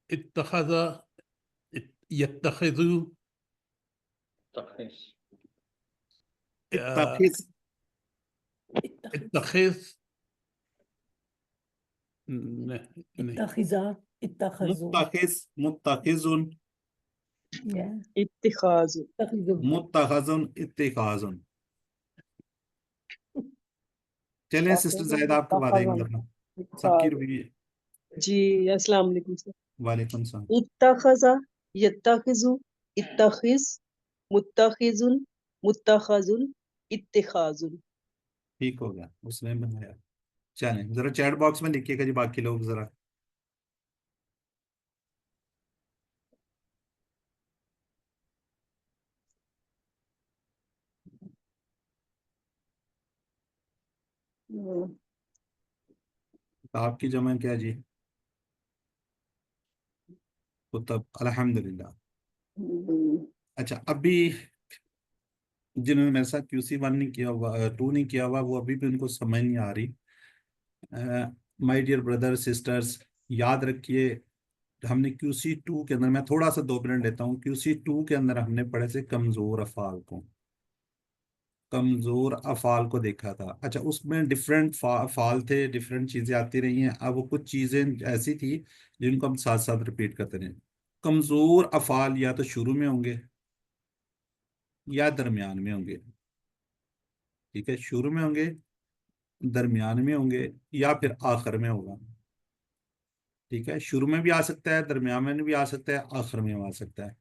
اتخذ يتخذ تخیص اتخذ اتخذ نہیں متخذ متخذ اتخاذ متخذ اتخاذ. چلیں سسٹر زاہدہ آپ کے بعد ایک دفعہ سب کی روی. جی السلام علیکم سر. وعلیکم السلام. اتخذ یتخذ اتخذ متخذ متخذ اتخاذ. ٹھیک ہو گیا اس نے بنایا. چلیں ذرا چیٹ باکس میں لکھیے گا جی باقی لوگ ذرا. آپ کی جمع کیا جی؟ کتب. الحمدللہ. اچھا ابھی جنہوں نے میرے ساتھ QC1 نہیں کیا ہوا 2 نہیں کیا ہوا وہ ابھی بھی ان کو سمجھ نہیں آ رہی. مائی ڈیئر بردر سسٹرز یاد رکھیے ہم نے QC2 کے اندر میں تھوڑا سا 2 منٹ لیتا ہوں. QC2 کے اندر ہم نے پڑھے تھے کمزور افعال کو. کمزور افعال کو دیکھا تھا. اچھا اس میں ڈفرینٹ افعال تھے ڈفرینٹ چیزیں آتی رہی ہیں. اب وہ کچھ چیزیں ایسی تھی جن کو ہم ساتھ ساتھ ریپیٹ کرتے رہے. کمزور افعال یا تو شروع میں ہوں گے یا درمیان میں ہوں گے. ٹھیک ہے شروع میں ہوں گے درمیان میں ہوں گے یا پھر آخر میں ہوگا. ٹھیک ہے شروع میں بھی آ سکتا ہے درمیان میں بھی آ سکتا ہے آخر میں بھی آ سکتا ہے.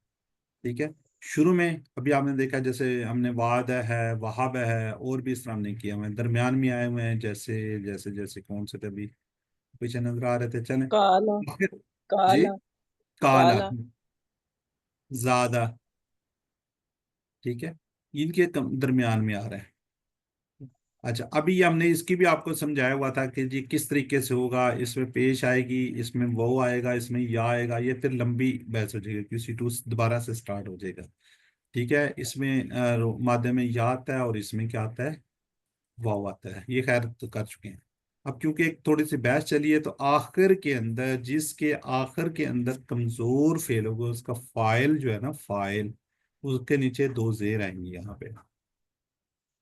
ٹھیک ہے شروع میں ابھی آپ نے دیکھا جیسے ہم نے وعد ہے وہاب ہے اور بھی اس طرح ہم نے کیا ہوئے ہیں. درمیان میں آئے ہوئے ہیں جیسے جیسے جیسے کون سے تھے ابھی پیچھے نظر آ رہے تھے. چلیں کالا جی کالا کالا کالا زیادہ. ٹھیک ہے ان کے درمیان میں آ رہے ہیں. اچھا ابھی ہم نے اس کی بھی آپ کو سمجھایا ہوا تھا کہ جی کس طریقے سے ہوگا. اس میں پیش آئے گی اس میں وہ آئے گا اس میں یا آئے گا. یہ پھر لمبی بحث ہو جائے گی. QC2 دوبارہ سے سٹارٹ ہو جائے گا. ٹھیک ہے اس میں مادے میں یا آتا ہے اور اس میں کیا آتا ہے واو آتا ہے. یہ خیر تو کر چکے ہیں. اب کیونکہ ایک تھوڑی سی بحث چلی ہے تو آخر کے اندر جس کے آخر کے اندر کمزور فعل ہوگا اس کا فاعل جو ہے نا فاعل اس کے نیچے 2 زیر آئیں گی یہاں پہ.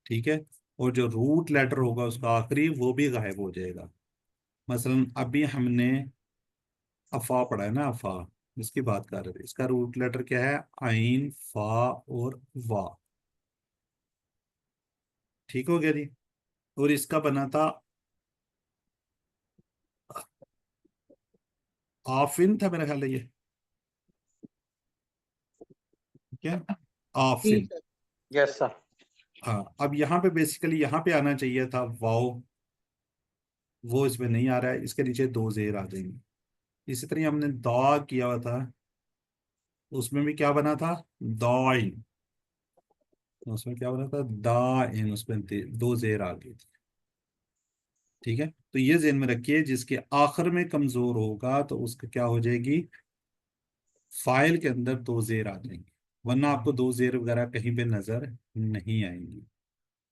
ٹھیک ہے اور جو روٹ لیٹر ہوگا اس کا آخری وہ بھی غائب ہو جائے گا. مثلا ابھی ہم نے افا پڑھا ہے نا افا جس کی بات کر رہے تھے اس کا روٹ لیٹر کیا ہے عین فا اور وا. ٹھیک ہو گیا جی. اور اس کا بنا تھا آفن تھا میرا خیال ہے یہ کیا آفن. یس سر. ہاں اب یہاں پہ بیسیکلی یہاں پہ آنا چاہیے تھا واو. وہ اس میں نہیں آ رہا ہے اس کے نیچے 2 زیر آ جائیں گے. اسی طرح ہم نے دا کیا ہوا تھا اس میں بھی کیا بنا تھا دائن. اس میں کیا بنا تھا دائن اس میں 2 زیر آ گئی تھی. ٹھیک ہے تو یہ ذہن میں رکھیے جس کے آخر میں کمزور ہوگا تو اس کا کیا ہو جائے گی فائل کے اندر 2 زیر آ جائیں گے ورنہ آپ کو 2 زیر وغیرہ کہیں پہ نظر نہیں آئیں گی.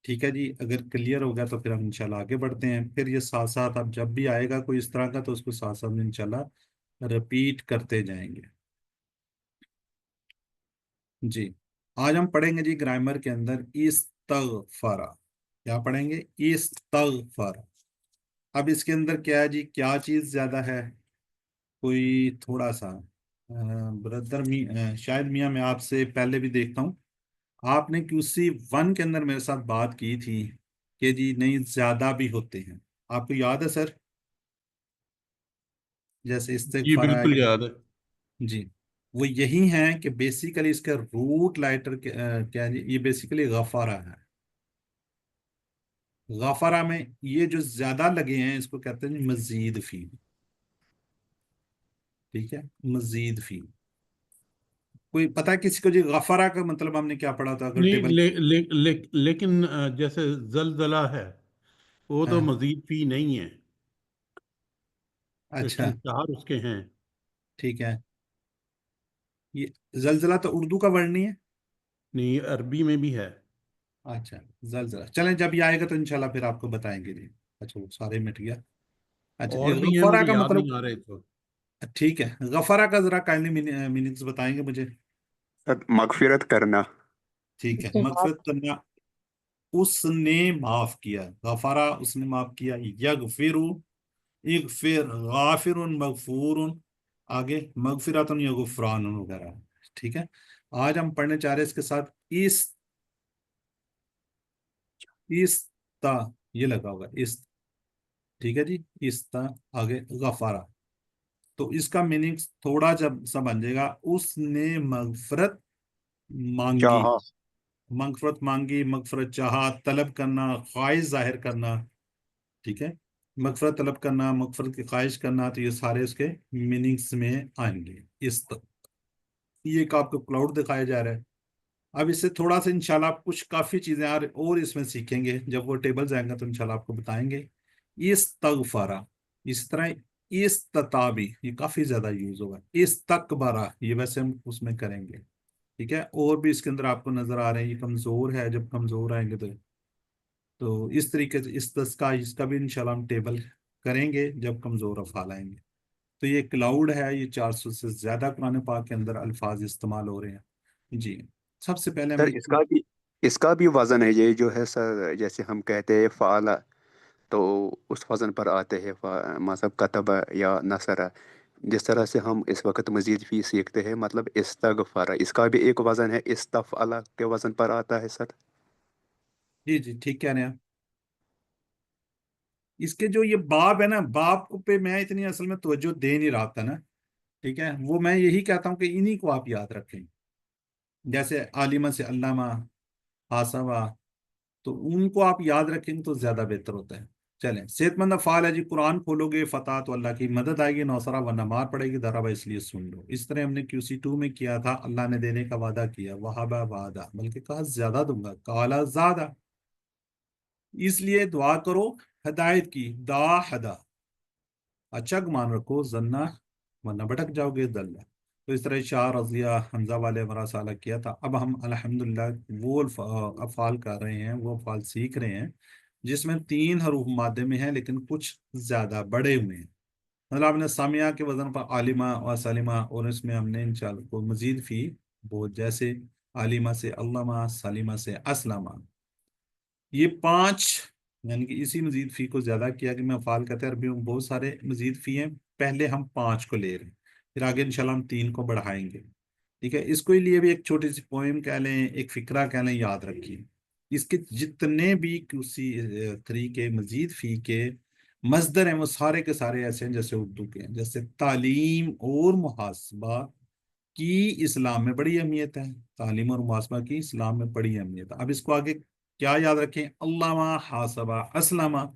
ٹھیک ہے جی اگر کلیئر ہو گیا تو پھر ہم انشاءاللہ آگے بڑھتے ہیں. پھر یہ ساتھ ساتھ اب جب بھی آئے گا کوئی اس طرح کا تو اس کو ساتھ ساتھ انشاءاللہ رپیٹ کرتے جائیں گے. جی آج ہم پڑھیں گے جی گرامر کے اندر استغفر. کیا پڑھیں گے استغفر. اب اس کے اندر کیا ہے جی کیا چیز زیادہ ہے کوئی تھوڑا سا بردر شاید میاں میں آپ سے پہلے بھی دیکھتا ہوں آپ نے QC1 کے اندر میرے ساتھ بات کی تھی کہ جی نہیں زیادہ بھی ہوتے ہیں. آپ کو یاد ہے سر جیسے جی استغفار بالکل ہے یاد ہے. جی وہ یہی ہیں کہ بیسیکلی اس کا روٹ لائٹر کیا ہے یہ بیسیکلی غفارہ ہے. غفارہ میں یہ جو زیادہ لگے ہیں اس کو کہتے ہیں مزید فی. ٹھیک ہے مزید فی. کوئی پتہ ہے کسی کو جی غفارہ کا مطلب ہم نے کیا پڑھا تھا اگر نہیں ٹیبل لیکن جیسے زلزلہ ہے وہ تو مزید فی نہیں ہے اچھا لیکن 4 اس کے ہیں. ٹھیک ہے یہ زلزلہ تو اردو کا ورڈ نہیں ہے. نہیں عربی میں بھی ہے. اچھا زلزلہ چلیں جب یہ آئے گا تو انشاءاللہ پھر آپ کو بتائیں گے جی. اچھا وہ سارے مٹ گیا. اچھا اور بھی ہیں غفارہ مجھے کا یاد مطلب نہیں آ رہے تو. ठीक है, गफरा का जरा काइंडली मीनिंग्स बताएंगे मुझे? सर मगफिरत करना। ठीक है, उसे माफ मगफिरत करना, उसने माफ किया, गफरा उसने माफ किया, यगफिरु, इगफिर, गाफिरुन, मगफूरुन, आगे मगफिरतुन या गुफरानुन वगैरह। ठीक है, आज हम पढ़ने चाह रहे हैं इसके साथ इस्ता, ये लगा होगा इस, ठीक है जी, इस्ता, आगे गफारा। तो इसका मीनिंग थोड़ा जब समझेगा, उसने मगफरत मांगी, चाहा। मगफरत मांगी, मगफरत चाहा, तलब करना, ख्वाहिश जाहिर करना। ठीक है, मगफरत तलब करना, मगफरत की ख्वाहिश करना, तो ये सारे इसके मीनिंग्स में आएंगे। ये एक आपको क्लाउड दिखाया जा रहा है। अब इससे थोड़ा सा इंशाल्लाह आप कुछ काफ़ी चीज़ें और इसमें सीखेंगे, जब वो टेबल्स आएंगे तो इंशाल्लाह आपको बताएंगे। इस्तगफरा, इस तरह इस्तताबी, ये काफ़ी ज़्यादा यूज़ होगा। इस्तकबरा, ये वैसे हम उसमें करेंगे। ठीक है, और भी इसके अंदर आपको नज़र आ रहे हैं, ये कमज़ोर है, जब कमज़ोर आएंगे तो इस तरीके से इसका भी इंशाल्लाह हम टेबल करेंगे जब कमज़ोर अफ़ाल आएंगे। तो ये क्लाउड है, ये 400 से ज़्यादा कुरान पाक के अंदर अल्फाज इस्तेमाल हो रहे हैं जी। सबसे पहले सर हमने इसका भी वजन है ये जो है सर, जैसे हम कहते हैं फ़ाला, तो उस वजन पर आते हैं मतलब कतब या नसरा। जिस तरह से हम इस वक्त मजीद भी सीखते हैं, मतलब इस्तगफर, इसका भी एक वजन है, इस्तफ़अला के वजन पर आता है सर। जी जी ठीक कह रहे हैं। इसके जो ये बाब है ना, बाब को पे मैं इतनी असल में तवज्जो दे नहीं रहा था ना। ठीक है, वो मैं यही कहता हूँ कि इन्हीं को आप याद रखें, जैसे आलिमा से अल्लामा, हासबा, तो उनको आप याद रखेंगे तो ज्यादा बेहतर होता है। चलें, सेहतमंद अफ़ाल है जी, कुरान खोलोगे फतह तो अल्लाह की मदद आएगी, नौसरा वरना मार पड़ेगी, दराबा इसलिए सुन लो। इस तरह हमने QC2 में किया था, अल्लाह ने देने का वादा किया, वहाबा वादा, बल्कि कहा ज्यादा दूंगा, काला ज्यादा, इसलिए दुआ करो हदायत की, दा हदा, अच्छा मान रखो, जन्ना, वरना भटक जाओगे, दल्ला। तो इस तरह शाह रजिया हमजा वाले मरा साला किया था। अब हम अल्हम्दुलिल्लाह वो अफ़ाल कर रहे हैं, वो अफ़ाल सीख रहे हैं जिसमें 3 हरूफ मादे में है, लेकिन कुछ ज्यादा बड़े हुए हैं। मतलब आपने सामिया के वजन पर आलिमा और सालिमा, और इसमें हमने इंशाल्लाह को मजीद फी बहुत, जैसे आलिमा से अल्लामा, सालिमा से असलामा, ये 5, यानी कि इसी मजीद फी को ज्यादा किया कि मैं अफ़ाल कहते हैं, अरबी में बहुत सारे मजीद फी हैं, पहले हम 5 को ले रहे हैं, फिर आगे इंशाल्लाह हम 3 को बढ़ाएंगे। ठीक है, इसको लिए भी एक छोटी सी पोएम कह लें, एक फिक्रा कह लें, याद रखिए। इसके जितने भी QC3 के मजीद फी के मजदर हैं, वो सारे के सारे ऐसे हैं जैसे उर्दू के हैं। जैसे तालीम और मुहासबा की इस्लाम में बड़ी अहमियत है, तालीम और मुहासबा की इस्लाम में बड़ी अहमियत है। अब इसको आगे क्या याद रखें, अल्लामा, हासबा, असलामा,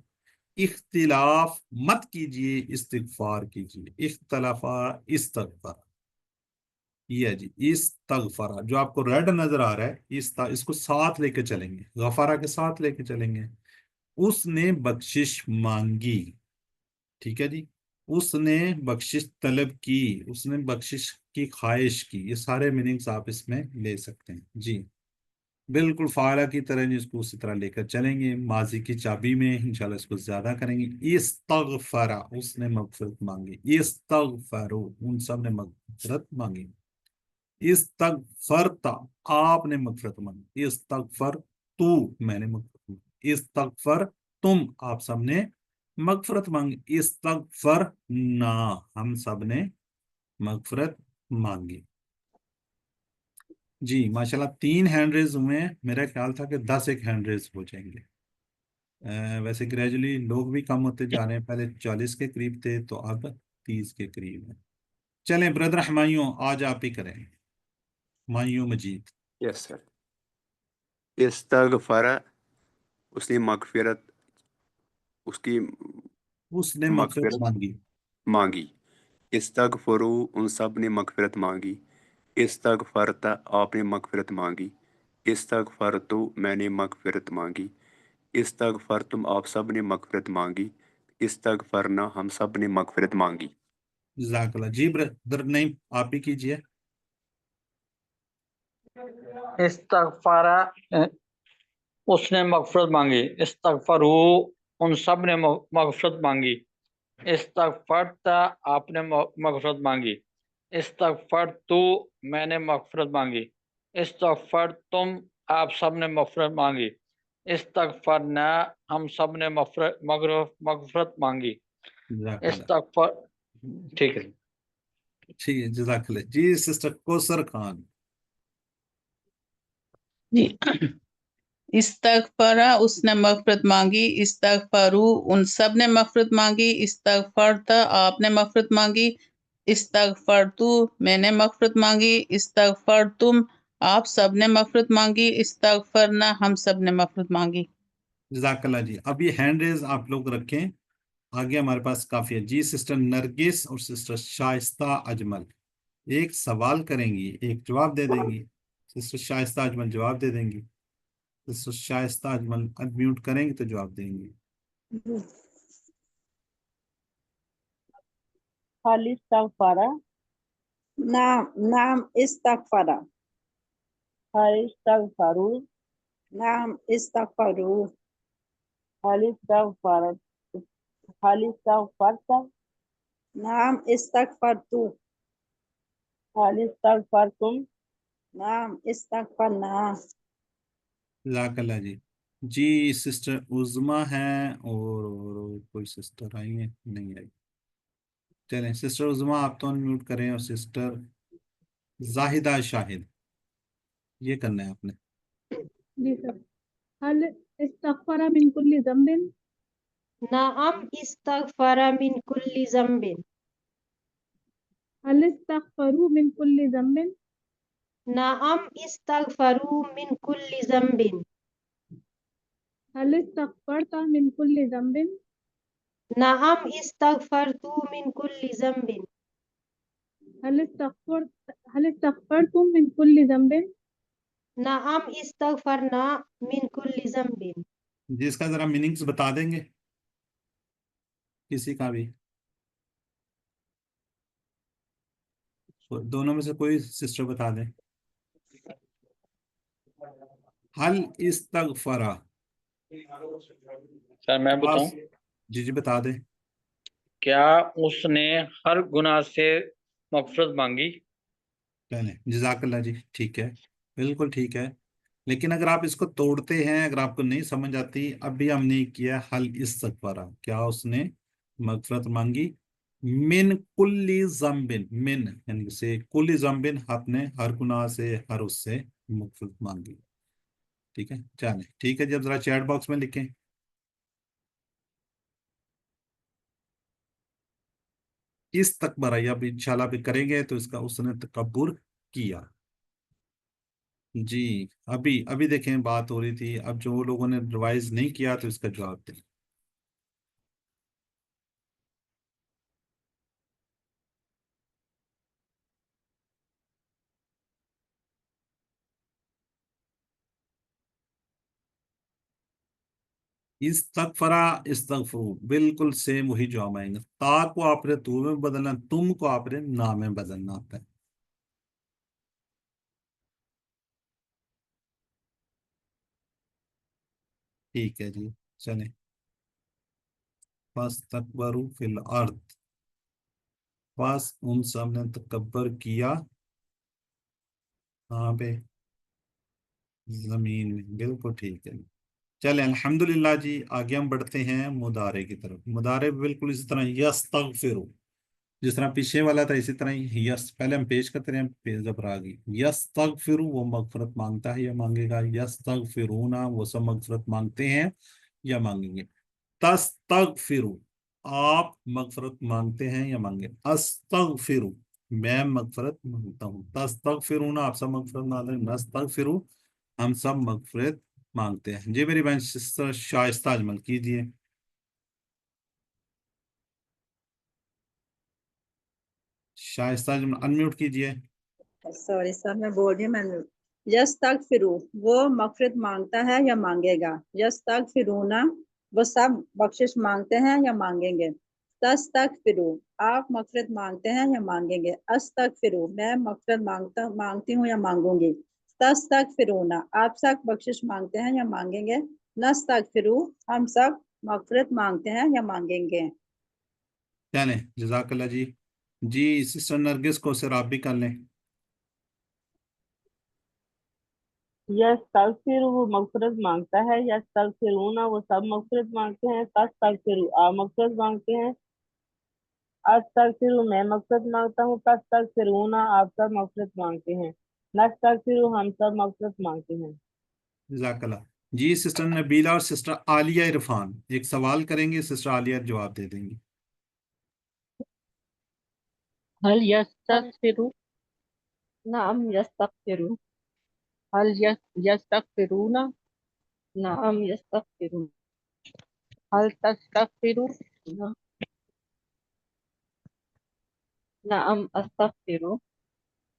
इख्तिलाफ मत कीजिए, इस्तिगफार कीजिए, इख्तलाफा, इस्तगफार, ये है जी इस्तगफारा। जो आपको रेड नजर आ रहा है, इसको साथ लेके चलेंगे, गफारा के साथ लेके चलेंगे। उसने बख्शिश मांगी, ठीक है जी, उसने बख्शिश तलब की, उसने बख्शिश की ख्वाहिश की, ये सारे मीनिंग्स आप इसमें ले सकते हैं जी। बिल्कुल फाला की तरह नहीं, इसको उसी तरह लेकर चलेंगे, माजी की चाबी में इंशाल्लाह इसको ज्यादा करेंगे। इस्तगफरा, उसने मगफिरत मांगी, इस्तगफरो, उन सब ने मगफिरत मांगी। इस्तगफरता, आपने मगफिरत मांगी। इस्तगफर तू, मैंने मगफिरत मांगी। इस्तगफर तुम, आप सबने मगफिरत मांगी। इस्तगफर ना, हम सब ने मगफिरत मांगी जी। माशाल्लाह 3 हैंड रेज हुए हैं, मेरा ख्याल था कि 10 एक हैंड रेज हो जाएंगे। वैसे ग्रेजुअली लोग भी कम होते जा रहे हैं, पहले 40 के करीब थे, तो अब 30 के करीब है। चलें ब्रदर हमायूं, आज आप ही करें, हमायूं मजीद। Yes sir. इस्तगफर, उसने मगफिरत, उसकी उसने मगफिरत मगफिरत मांगी। मांगी। इस्तगफरू, उन सब ने मगफिरत मांगी। इस्तगफरता, आपने मगफिरत मांगी। इस्तगफरतु, मैंने मगफिरत मांगी। इस्तगफरतुम, आप सब ने मगफिरत मांगी। इस्तगफरना, हम सब ने मगफिरत मांगी। जज़ाकल्लाह जी। ब्रदर नहीं, आप ही कीजिए। इस्तगफारा, उसने मगफरत मांगी। इस्तगफरू, उन सब ने मगफरत मांगी। इस्तगफरत आपने मगफरत मांगी, इस्तगफरतु मैंने मगफरत मांगी, इस्तगफरतुम आप सब ने मगफरत मांगी, इस्तगफरना हम सब ने मगफरत मांगी, जज़ाकल्लाह। इस्तगफर ठीक है। ठीक है, जज़ाकल्लाह जी। सिस्टर कौसर खान। जी। इस्तगफरा उसने मगफरत मांगी, इस्तगफरू उन सब ने मगफरत मांगी, इस्तगफरत आपने मगफरत मांगी, इस्तगफरतु मैंने मगफरत मांगी, इस्तगफरतुम आप सब ने मगफरत मांगी, इस्तगफरना हम सब ने मगफरत मांगी। जज़ाकल्लाह जी। अब ये हैंड रेज आप लोग रखें, आगे हमारे पास काफी है जी। सिस्टर नरगिस और सिस्टर शाइस्ता अजमल एक सवाल करेंगी, एक जवाब दे देंगी। सिस्टर शाइस्ता अजमल जवाब दे देंगी। सिस्टर शाइस्ता अजमल अनम्यूट करेंगे तो जवाब देंगी। हल इस्तगफरा, नाम इस्तगफरा, हल इस्तगफरू, नाम इस्तगफरू, हल इस्तगफरत, हल इस्तगफरत, नाम इस्तगफरतु, हल इस्तगफरतुम, नाम इस्तगफरना। जज़ाकल्लाह जी। जी सिस्टर उज़मा है और कोई सिस्टर आई है नहीं आई। चलें सिस्टर उज़मा आप तो अनम्यूट करें, और सिस्टर जाहिदा शाहिद ये करना है आपने। जी सर। हल इस्तगफरा मिन कुल्ली ज़म्बिन, नअम इस्तगफरा मिन कुल्ली ज़म्बिन, हल इस्तगफरू मिन कुल्ली ज़म्बिन, नअम इस्तगफरू मिन कुल्ली ज़म्बिन, हल इस्तगफरता मिन कुल्ली ज़म्बिन, नअम इस्तगफरतु मिन कुल्ली ज़म्बिन, हल इस्तगफरतुम मिन कुल्ली ज़म्बिन, नअम इस्तगफरना मिन कुल्ली ज़म्बिन। जिसका जरा मीनिंग्स बता देंगे किसी का भी, दोनों में से कोई सिस्टर बता दें। हल इस्तगफरा, सर मैं बताऊं, जी बता दें। क्या उसने हर गुनाह से मगफरत मांगी? चलें जज़ाकल्लाह जी, ठीक है, बिल्कुल ठीक है। लेकिन अगर आप इसको तोड़ते हैं, अगर आपको नहीं समझ आती, अभी हमने किया हल इस्तगफरा, क्या उसने मगफरत मांगी मिन कुल्ली जम्बिन, मिन यानी से कुल्ली जम्बिन, आपने हर गुनाह से हर उससे मगफरत मांगी। ठीक है, चलें ठीक है जी। अब जरा चैट बॉक्स में लिखें इस्तकबरा, या अब इंशाल्लाह भी करेंगे तो इसका उसने तकब्बुर किया। जी अभी अभी देखें बात हो रही थी, अब जो लोगों ने रिवाइज नहीं किया तो इसका जवाब दें। इस्तगफरा इस्तगफरू बिल्कुल सेम वही जवाब आएंगे। ता को आपने तू में बदलना, तुम को आपने ना में बदलना होता है। ठीक है जी, चलें। फस्तकबरू फिल अर्द, बस उन सब ने तकब्बर किया कहाँ पे, जमीन में, बिल्कुल ठीक है। चलें अल्हम्दुलिल्लाह जी, आगे हम बढ़ते हैं मुदारे की तरफ। मुदारे बिल्कुल इसी तरह यस्तगफिरु, जिस तरह पीछे वाला था इसी तरह ही यस, पहले हम पेश करते रहे, पेश जब आ गई यस्तगफिरु वो मगफरत मांगता है या मांगेगा, यस्तगफिरूना वो सब मगफरत मांगते हैं या मांगेंगे। तस्तगफिरु आप मगफरत मांगते हैं या मांगे। अस्तगफिरु मैं मगफरत मांगता हूँ। तस्तगफिरूना आप सब मगफरत मांगते हैं। नस्तगफिरु हम सब मगफरत मांगते हैं। जी मेरी बहन सिस्टर शाइस्ता अजमल कीजिए। शाइस्ता अजमल अनम्यूट कीजिए। सॉरी सर, मैं बोल रही हूँ। मैंने यस्तगफिरू वो मगफिरत मांगता है या मांगेगा। यस्तगफिरूना वो सब बख्शिश मांगते हैं या मांगेंगे। तस्तगफिरू आप मगफिरत मांगते हैं या मांगेंगे। अस्तगफिरू मैं मगफिरत मांगती हूँ या मांगूंगी। तस्तगफिरूना आप सब बख्शिश मांगते हैं या मांगेंगे। नस्तगफिरू हम सब मगफिरत मांगते हैं या मांगेंगे। चलें जज़ाकल्लाह जी। जी सिस्टर नरगिस को सर आप भी कर लें। यस्तगफिर वो मगफिरत मांगता है, यस्तगफिरूना वो सब मगफिरत मांगते हैं, तस्तगफिरु आप मगफिरत मांगते हैं, अस्तगफिरु मैं मगफिरत मांगता हूँ, तस्तगफिरूना आप सब मगफिरत मांगते हैं, नस्तगफिरु हम सब मगफिरत मांगते हैं। जज़ाकल्लाह जी। सिस्टर नबीला और सिस्टर आलिया इरफान एक सवाल करेंगे, सिस्टर आलिया जवाब दे देंगी। हल यस्तगफिरु नाम यस्तगफिरु हल यस्तगफिरूना नाम यस्तगफिरु हल तस्तगफिरु नाम अस्तगफिरु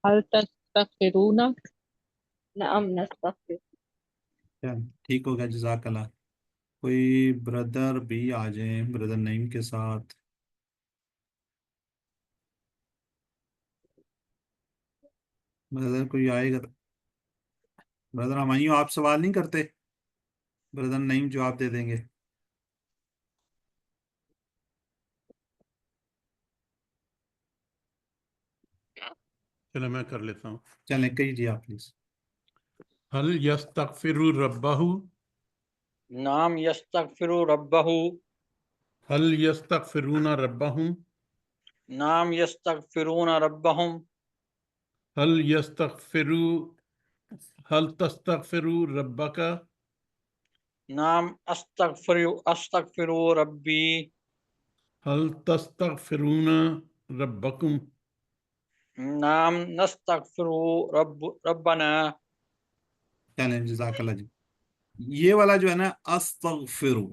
हल तस्तगफिरूना नाम नस्तगफिरु। चल ठीक हो गया, जज़ाकल्लाह। कोई ब्रदर भी आ जाए ब्रदर नईम के साथ। ब्रदर कोई आएगा तो- ब्रदर हमायूं आप सवाल नहीं करते, ब्रदर नईम जवाब दे देंगे। चलो मैं कर लेता हूँ। चलें कीजिए आप प्लीज। हल यस्तगफिरु रब्बहु नाम यस्तगफिरु रब्बहु हल यस्तगफिरूना रब्बहुम नाम यस्तगफिरून रब्बहुम हल यस्तगफिरु हल तस्तगफिरु रब्बका नाम अस्तगफिरु रब्बी हल तस्तगफिरूना रब्बकुम नाम नस्तगफिरु रब्बना। चलें जज़ाकल्लाह जी। ये वाला जो है ना अस्तगफिरु,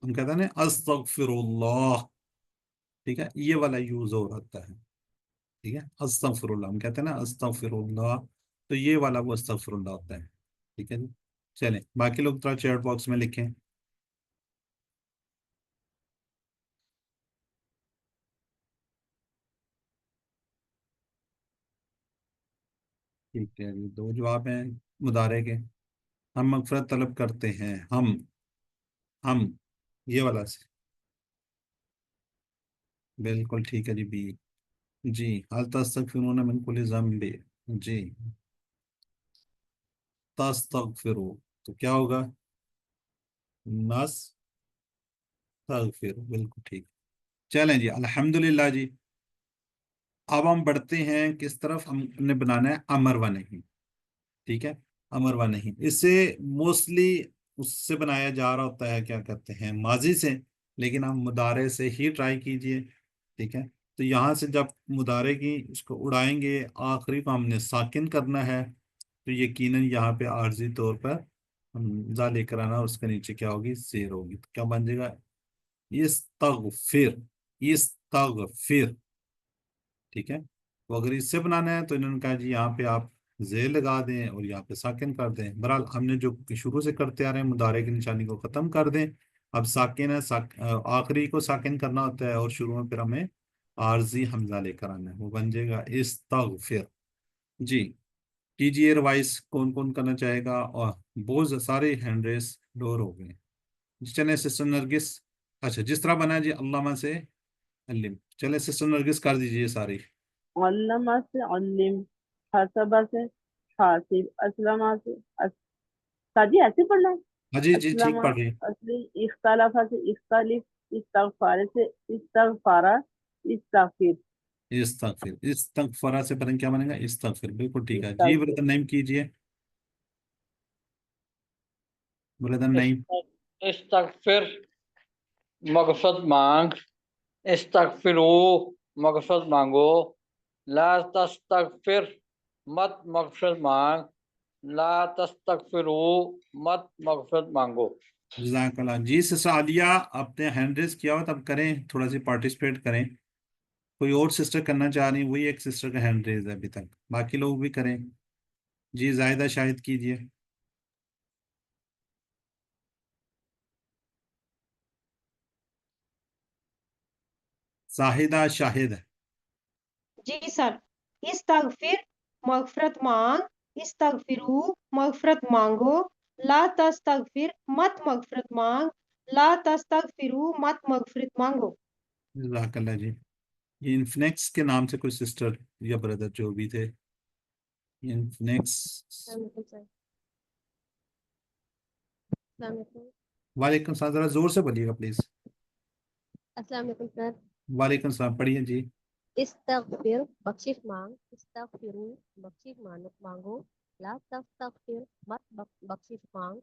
हम कहते हैं ना अस्तगफिरुल्लाह, ठीक है, ये वाला यूज हो रहा है, ठीक है। अस्तगफिरुल्लाह हम कहते हैं ना अस्तगफिरुल्लाह, तो ये वाला वो अस्तगफिरुल्लाह होता है, ठीक है जी। चलें बाकी लोग थोड़ा चैट बॉक्स में लिखें। ठीक है जी, दो जवाब हैं मुदारे के। हम मगफरत तलब करते हैं, हम ये वाला से बिल्कुल ठीक है जी। बी जी हल तस्तगफिरूना मिन कुल्ली ज़ंबि जी तस्तगफिरू, तो क्या होगा नस्तगफिरू, बिल्कुल ठीक। चलें जी अल्हम्दुलिल्लाह जी। अब हम बढ़ते हैं किस तरफ, हमने बनाना है अमर व नहीं, ठीक है। अमर व नहीं, इससे मोस्टली उससे बनाया जा रहा होता है, क्या कहते हैं, माजी से, लेकिन हम मुदारे से ही ट्राई कीजिए, ठीक है। तो यहाँ से जब मुदारे की इसको उड़ाएंगे आखिरी को हमने साकिन करना है, तो यकीनन यहाँ पे आर्जी तौर पर हम जा लेकर आना, उसके नीचे क्या होगी, शेर होगी, तो क्या बन जाएगा, इस्तगफिर, इस्तगफिर, ठीक है। तो अगर इससे बनाना है तो इन्होंने कहा जी यहाँ पे आप जे लगा दें और यहाँ पे साकिन कर दें। बहरहाल हमने जो शुरू से करते आ रहे हैं मुदारे की निशानी को ख़त्म कर दें। अब साकिन है, आखिरी को साकिन करना होता है और शुरू में फिर हमें आर्जी हमजा लेकर आना है, वो बन जाएगा इस्तगफिर। जी कीजिए रिवाइज, कौन कौन करना चाहेगा, और बहुत सारे हैंड रेस डोर हो गए। चले सिस्टर नरगिस, अच्छा जिस तरह बना है जी अल्लामा से अल्लिम, चले सिस्टर नरगिस कर दीजिए सारी। अल्लमा से अल्लिम, हसबा से हासिब, असलमा से साजी ऐसे पढ़ना है। हाँ जी जी ठीक असलमा पढ़ रही है। असली, इख्तलाफा से इख्तालिफ, इस्तगफार से इस्तगफारा, इस्तगफिर, इस्तगफिर, इस्तगफरा से पता नहीं क्या बनेगा, इस्तगफिर, बिल्कुल ठीक है जी। इस्तगफिर। ब्रदर नईम कीजिए, ब्रदर नईम। इस्तगफिर मगफरत मांग, इस्तगफिरू मगफरत मांगो, ला तस्तगफिर मत मगफरत मांग, ला तस्तगफिरू मत मगफरत मांगो। जज़ाकल्लाह जी। सिस्टर आलिया आपने हैंड रेस किया हो, तब करें, थोड़ा सी पार्टिसिपेट करें। कोई और सिस्टर करना चाह रही, वही एक सिस्टर का हैंड रेस है अभी तक, बाकी लोग भी करें। जी जायदा शाहिद कीजिए। जाहिदा शाहिद। जी सर। इस्तगफिर मगफरत मांग, इस्तगफिरू मगफरत मांगो, ला तस्तगफिर मत मगफरत मांग, ला तस्तगफिरू मत मगफरत मांगो। जज़ाक अल्लाह जी। ये इन्फिनेक्स के नाम से कोई सिस्टर या ब्रदर जो भी थे, इन्फिनेक्स। वालेकुम सलाम, जरा जोर से बोलिएगा प्लीज। अस्सलाम वालेकुम सर। वालेकुम सलाम, पढ़िए जी। इस्तगफिर बख्शिश मांग, इस्तगफिरू बख्शिश मांगो, ला तस्तगफिर मत बख्शिश मांग,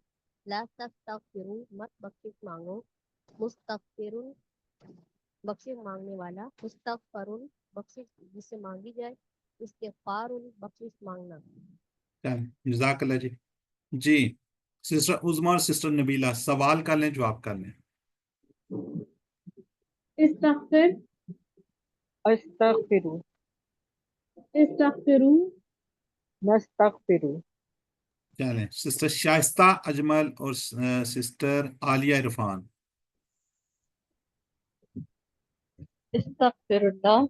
ला तस्तगफिरू मत बख्शिश मांगो, मुस्तगफिरुन बख्शिश मांगने वाला, मुस्तगफरुन बख्शिश जिसे मांगी जाए, इस्तिगफारुन बख्शिश मांगना। जज़ाक अल्लाह जी। जी सिस्टर उज़मा और सिस्टर नबीला सवाल कर लें, जवाब कर लें। इस्तगफिर, अस्तगफिरु, इस्तगफिरू, नस्तगफिरु, चलें, सिस्टर शाइस्ता अजमल और सिस्टर आलिया इरफान। इस्तगफिरुल्लाह,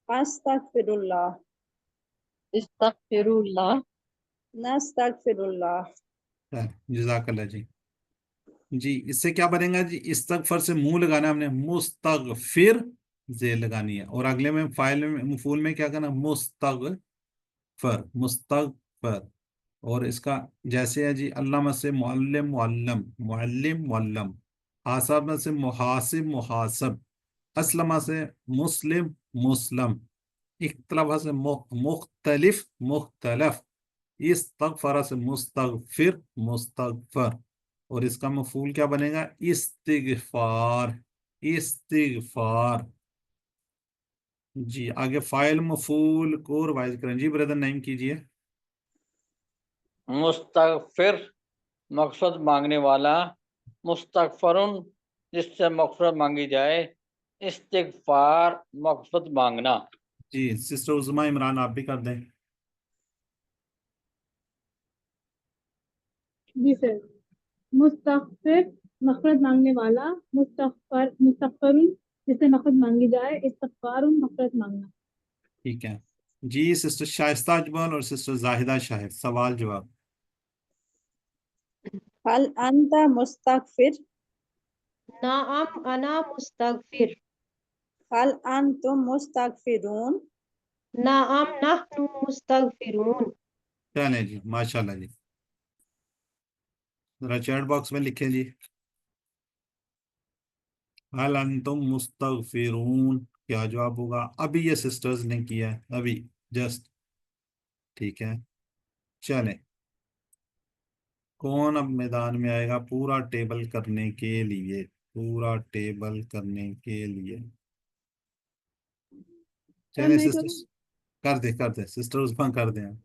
अस्तगफिरुल्लाह, इस्तगफिरुल्लाह, नस्तगफिरुल्लाह, जज़ाकल्लाह जी। जी इससे क्या बनेगा जी, इस्तगफर से मुंह लगाना हमने, मुस्तगफिर जेल लगानी है, और अगले में फाइल में मफूल में क्या करना, मुस्तगफर, मुस्तगफर। और इसका जैसे है जी, अल्लामा से मुअल्लिम मुअल्लम, मुअल्लिम मुअल्लम, हासाब से मुहासिब मुहासब, असलमा से मुस्लिम मुस्लम, इख्तलाफा से मुख्तलिफ मुख्तलफ, इस्तगफरा से मुस्तगफिर मुस्तगफर। और इसका मफूल क्या बनेगा, इस्तिगफार, इस्तिगफार। जी आगे फाइल मफूल को रिवाइज करें जी, ब्रदर नईम कीजिए। मुस्तगफिर मकसद मांगने वाला, मुस्तगफरुन जिससे मगफरत मांगी जाए, इस्तिगफार मगफरत मांगना। जी सिस्टर उज़मा इमरान आप भी कर दें। जी सर। मुस्तगफिर मग़फ़िरत मांगने वाला, मुस्तगफरुन जिससे मग़फ़िरत मांगी जाए, इस्तगफारुन मग़फ़िरत मांगना। ठीक है जी। सिस्टर शाइस्ता अजमल और सिस्टर जाहिदा शाहिद सवाल जवाब। हल अंता मुस्तगफिर, नाअम अना मुस्तगफिर, हल अंतुम मुस्तगफिरून, नाअम नहनु मुस्तगफिरून। चलें जी, माशाल्लाह जी। जरा चैट बॉक्स में लिखें जी, हल अंतुम मुस्तगफिरून, क्या जवाब होगा। अभी ये सिस्टर्स ने किया है, अभी जस्ट। ठीक है चलें, कौन अब मैदान में आएगा पूरा टेबल करने के लिए, पूरा टेबल करने के लिए। सर चलें मैं करूँ? सिस्टर्स, कर दे सिस्टर उस्मान, कर दें आप।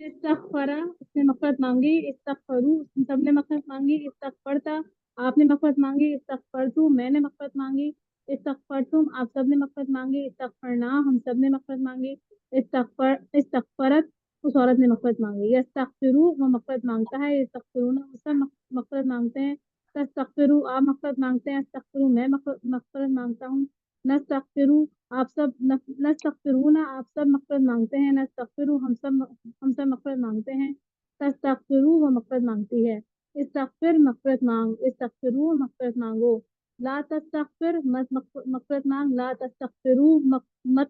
इस्तगफरा उसने मग़फ़िरत मांगी, इस्तगफरू सबने मग़फ़िरत मांगी, इस्तगफरता आपने मग़फ़िरत मांगी, इस्तगफरतु मैंने मग़फ़िरत मांगी, इस्तगफरतुम आप सबने मग़फ़िरत मांगी, इस्तगफरना हम सबने मग़फ़िरत मांगी, इस्तगफरत उस औरत ने मग़फ़िरत मांगी। यस्तगफिरू वो मग़फ़िरत मांगता है, यस्तगफिरूना वो सब मग़फ़िरत मांगते हैं, तस्तगफिरू आप मग़फ़िरत मांगते हैं, अस्तगफिरू मैं मग़फ़िरत मांगता हूँ, नस्तगफिरू आप सब नस्तगफिरूना आप सब मग़फ़िरत मांगते हैं, नस्तगफिरू हम सब मग़फ़िरत मांगते हैं, तस्तगफिरू वो मग़फ़िरत मांगती है, इस्तगफिर मग़फ़िरत मांग, इस्तगफिरू मग़फ़िरत मांगो, ला तस्तगफिर मत मग़फ़िरत मांग, ला तस्तगफिरू मत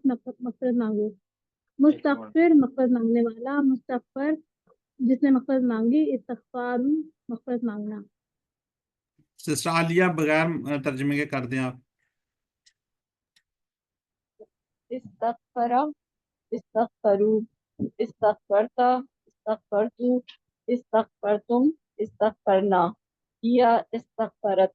मग़फ़िरत मांगो, मुस्तगफिर मग़फ़िरत मांगने वाला, मुस्तगफर जिसने मग़फ़िरत मांगी, इस्तगफारुन मग़फ़िरत मांगना। सिस्टर आलिया बगैर तर्जुमे के कर दें आप। इस्तगफरा, इस्तगफरू, इस्तगफरता, इस्तगफरतु, इस्तगफरतुम, इस्तगफरना, हिया इस्तगफरत,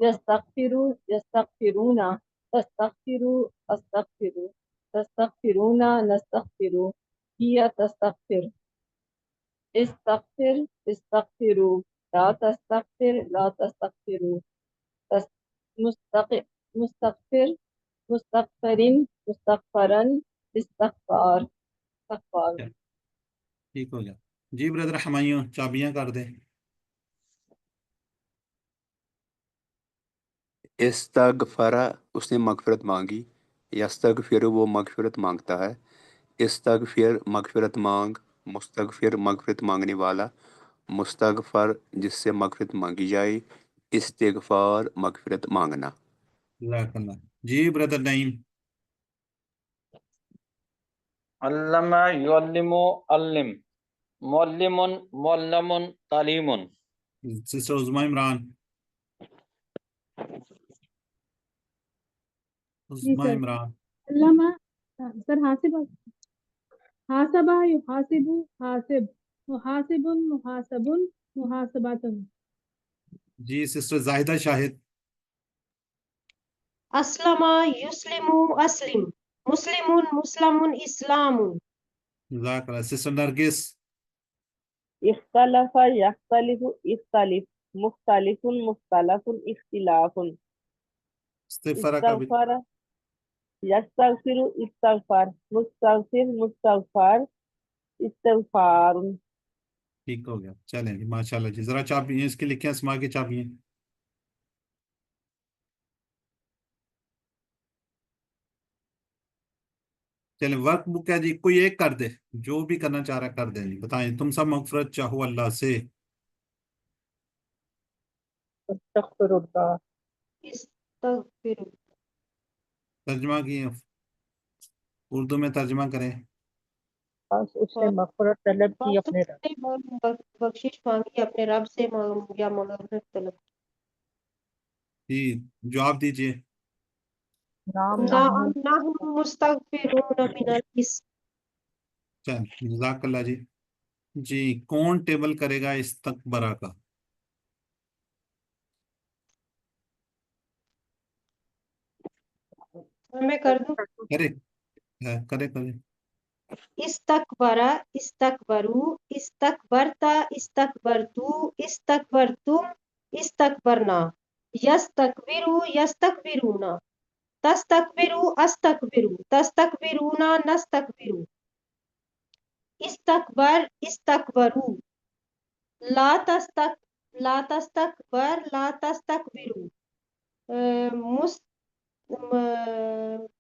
यस्तगफिरू, यस्तगफिरूना, तस्तगफिरू, अस्तगफिरू, तस्तगफिरूना, नस्तगफिरू, हिया तस्तगफिर, इस्तगफिर, इस्तगफिरू, ला तस्तगफिर, ला तस्तगफिरू, मुस्तगफिर, मुस्तगफरिन, मुस्तगफरन, इस्तगफार, इस्तगफार। ठीक हो गया जी। ब्रदर हमायूं चाबियां कर दें। इस्तगफरा उसने मगफिरत मांगी, यस्तगफिर वो मगफिरत मांगता है, इस्तगफिर मगफिरत मांग, मुस्तगफिर मगफिरत मांगने वाला, मुस्तगफर जिससे मगफिरत मांगी जाए, इस्तिगफार मगफिरत मांगना। जज़ाकल्लाह। जी ब्रदर नईम। अल्लमा युअल्लिमु अल्लिम, मुअल्लिमुन मुअल्लमुन तालीमुन। सिस्टर उज़मा इमरान। जी उज़मा सर। इमरान। अल्लामा सर हासबा युहासिबु हासिब, मुहासिबुन मुहासबुन मुहासबातुन। जी सिस्टर जाहिदा शाहिद। अस्लमा युस्लिमु अस्लिम, मुस्लिमुन मुस्लमुन इस्लामुन। जज़ाकल्लाह। सिस्टर नरगिस। इख्तलफा यख्तलिफु इख्तलिफ, मुख्तलिफुन मुख्तलफुन इख्तिलाफुन। इस्तिग़फ़ार का भी इस्तगफर यस्तगफिरु इस्तगफार, मुस्तगफिर मुस्तगफार इस्तगफारुन। ठीक हो गया। चलें जी, माशाल्लाह जी। जरा चाबियां इसके लिखे अस्मा की चाबियां। चलें वर्क बुक है जी, कोई एक कर दे, जो भी करना चाह रहा है कर दे जी। बताएं, तुम सब मगफरत चाहो अल्लाह से। अस्तगफिरुल्लाह, इस्तगफिरु। तर्जमा की उर्दू में तर्जमा करें। बस उससे मग़फ़िरत तलब की अपने रब। बख्शिश मांगी अपने रब से, या मग़फ़िरत तलब। जी जवाब दीजिए। नाम ना नहनु नहनु मुस्तगफिरून मिनल इस्म। चल जज़ाकल्लाह जी। जी कौन टेबल करेगा इस्तकबरा का? मैं कर दूं। करे करे करे। इस्तकबरा इस्तकबरू, इस्तकबरता इस्तकबरतू, इस्तकबरतुम इस्तकबरना, यस्तकबिरु यस्तकबिरूना, तस्तकबिरु अस्तकबिरु, तस्तकबिरूना नस्तकबिरु, इस्तकबर इस्तकबरू, ला तस्तकबर ला तस्तकबिरु।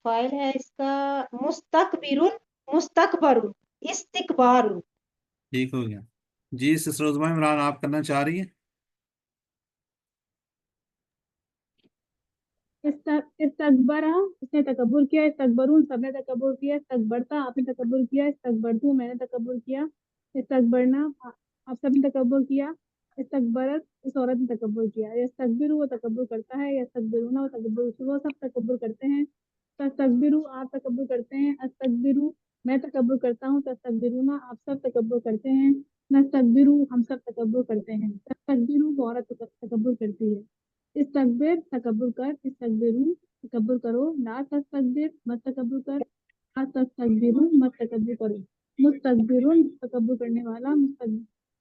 फाइल है इसका मुस्तकबिरुन मुस्तकबरुन इस्तिकबारुन। ठीक हो गया जी। सिस्टर उज़मा इमरान आप करना चाह रही है? इस्तकबरा उसने तकब्बुर किया, इस्तकबरून सबने तकब्बुर किया, इस्तकबरता आपने तकब्बुर किया, इस्तकबरतू मैंने तकब्बुर किया, इस्तकबरना आप सबने तकब्बुर किया, इस्तकबरत इस औरत ने तकब्बुर किया। यस्तकबिरु वो तकब्बुर करता है, यस्तकबिरूना वो सब तकब्बुर करते हैं। तस्तकबिरु आप तकब्बुर करते हैं, अस्तकबिरु मैं तकब्बुर करता हूँ, तस्तकबिरूना आप सब तकब्बुर करते हैं, नस्तकबिरु हम सब तकब्बुर करते हैं। तस्तकबिरु वो औरत तकब्बुर करती है। इस्तकबिर तकब्बुर कर, इस्तकबिरू तकब्बुर करो, ला तस्तकबिर मत तकब्बुर कर, ला तस्तकबिरू मत तकब्बुर करो। मुस्तकबिरुन तकब्बुर करने वाला,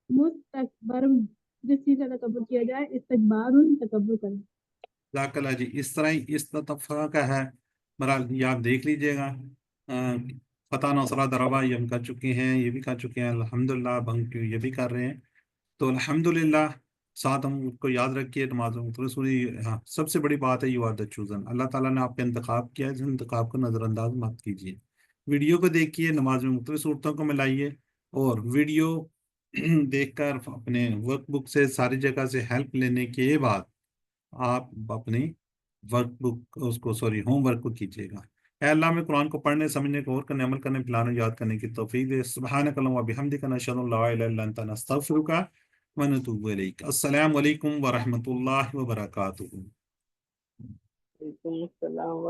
मुस्तकबरुन जिस चीज का तकब्बुर किया जाए, इस्तकबारुन तकब्बुर करो। जज़ाकल्लाह जी। इस तरह ही इस तफ़ा का है। बहरहाल ये आप देख लीजिएगा। फतह नसरा दरबा ये हम कर चुके हैं, ये भी कर चुके हैं अल्हम्दुलिल्लाह। भंग ये भी कर रहे हैं। तो अल्हम्दुलिल्लाह साथ हम उसको याद रखिए नमाज़ में सूरी। हाँ सबसे बड़ी बात है यू आर द चूज़न। अल्लाह ताला ने आपका इंतखाब किया है, इस इंतखाब को नज़रअंदाज मत कीजिए। वीडियो को देखिए, नमाज में मुख्तलिफ सूरतों को मिलाइए और वीडियो देखकर अपने वर्कबुक से सारी जगह से हेल्प लेने के बाद आप अपनी वर्कबुक उसको होमवर्क को कीजिएगा। ऐ अल्लाह में कुरान को पढ़ने समझने को और करने अमल करने पिलाने याद करने की तौफीक दे। सुब्हानक अल्लाहुम्मा व बिहम्दिका नशहदु अन ला इलाहा इल्ला अंता नस्तगफिरुका व नतूबु इलैक। अस्सलामु अलैकुम व रहमतुल्लाहि व बरकातुहू। वालेकुम अस्सलाम।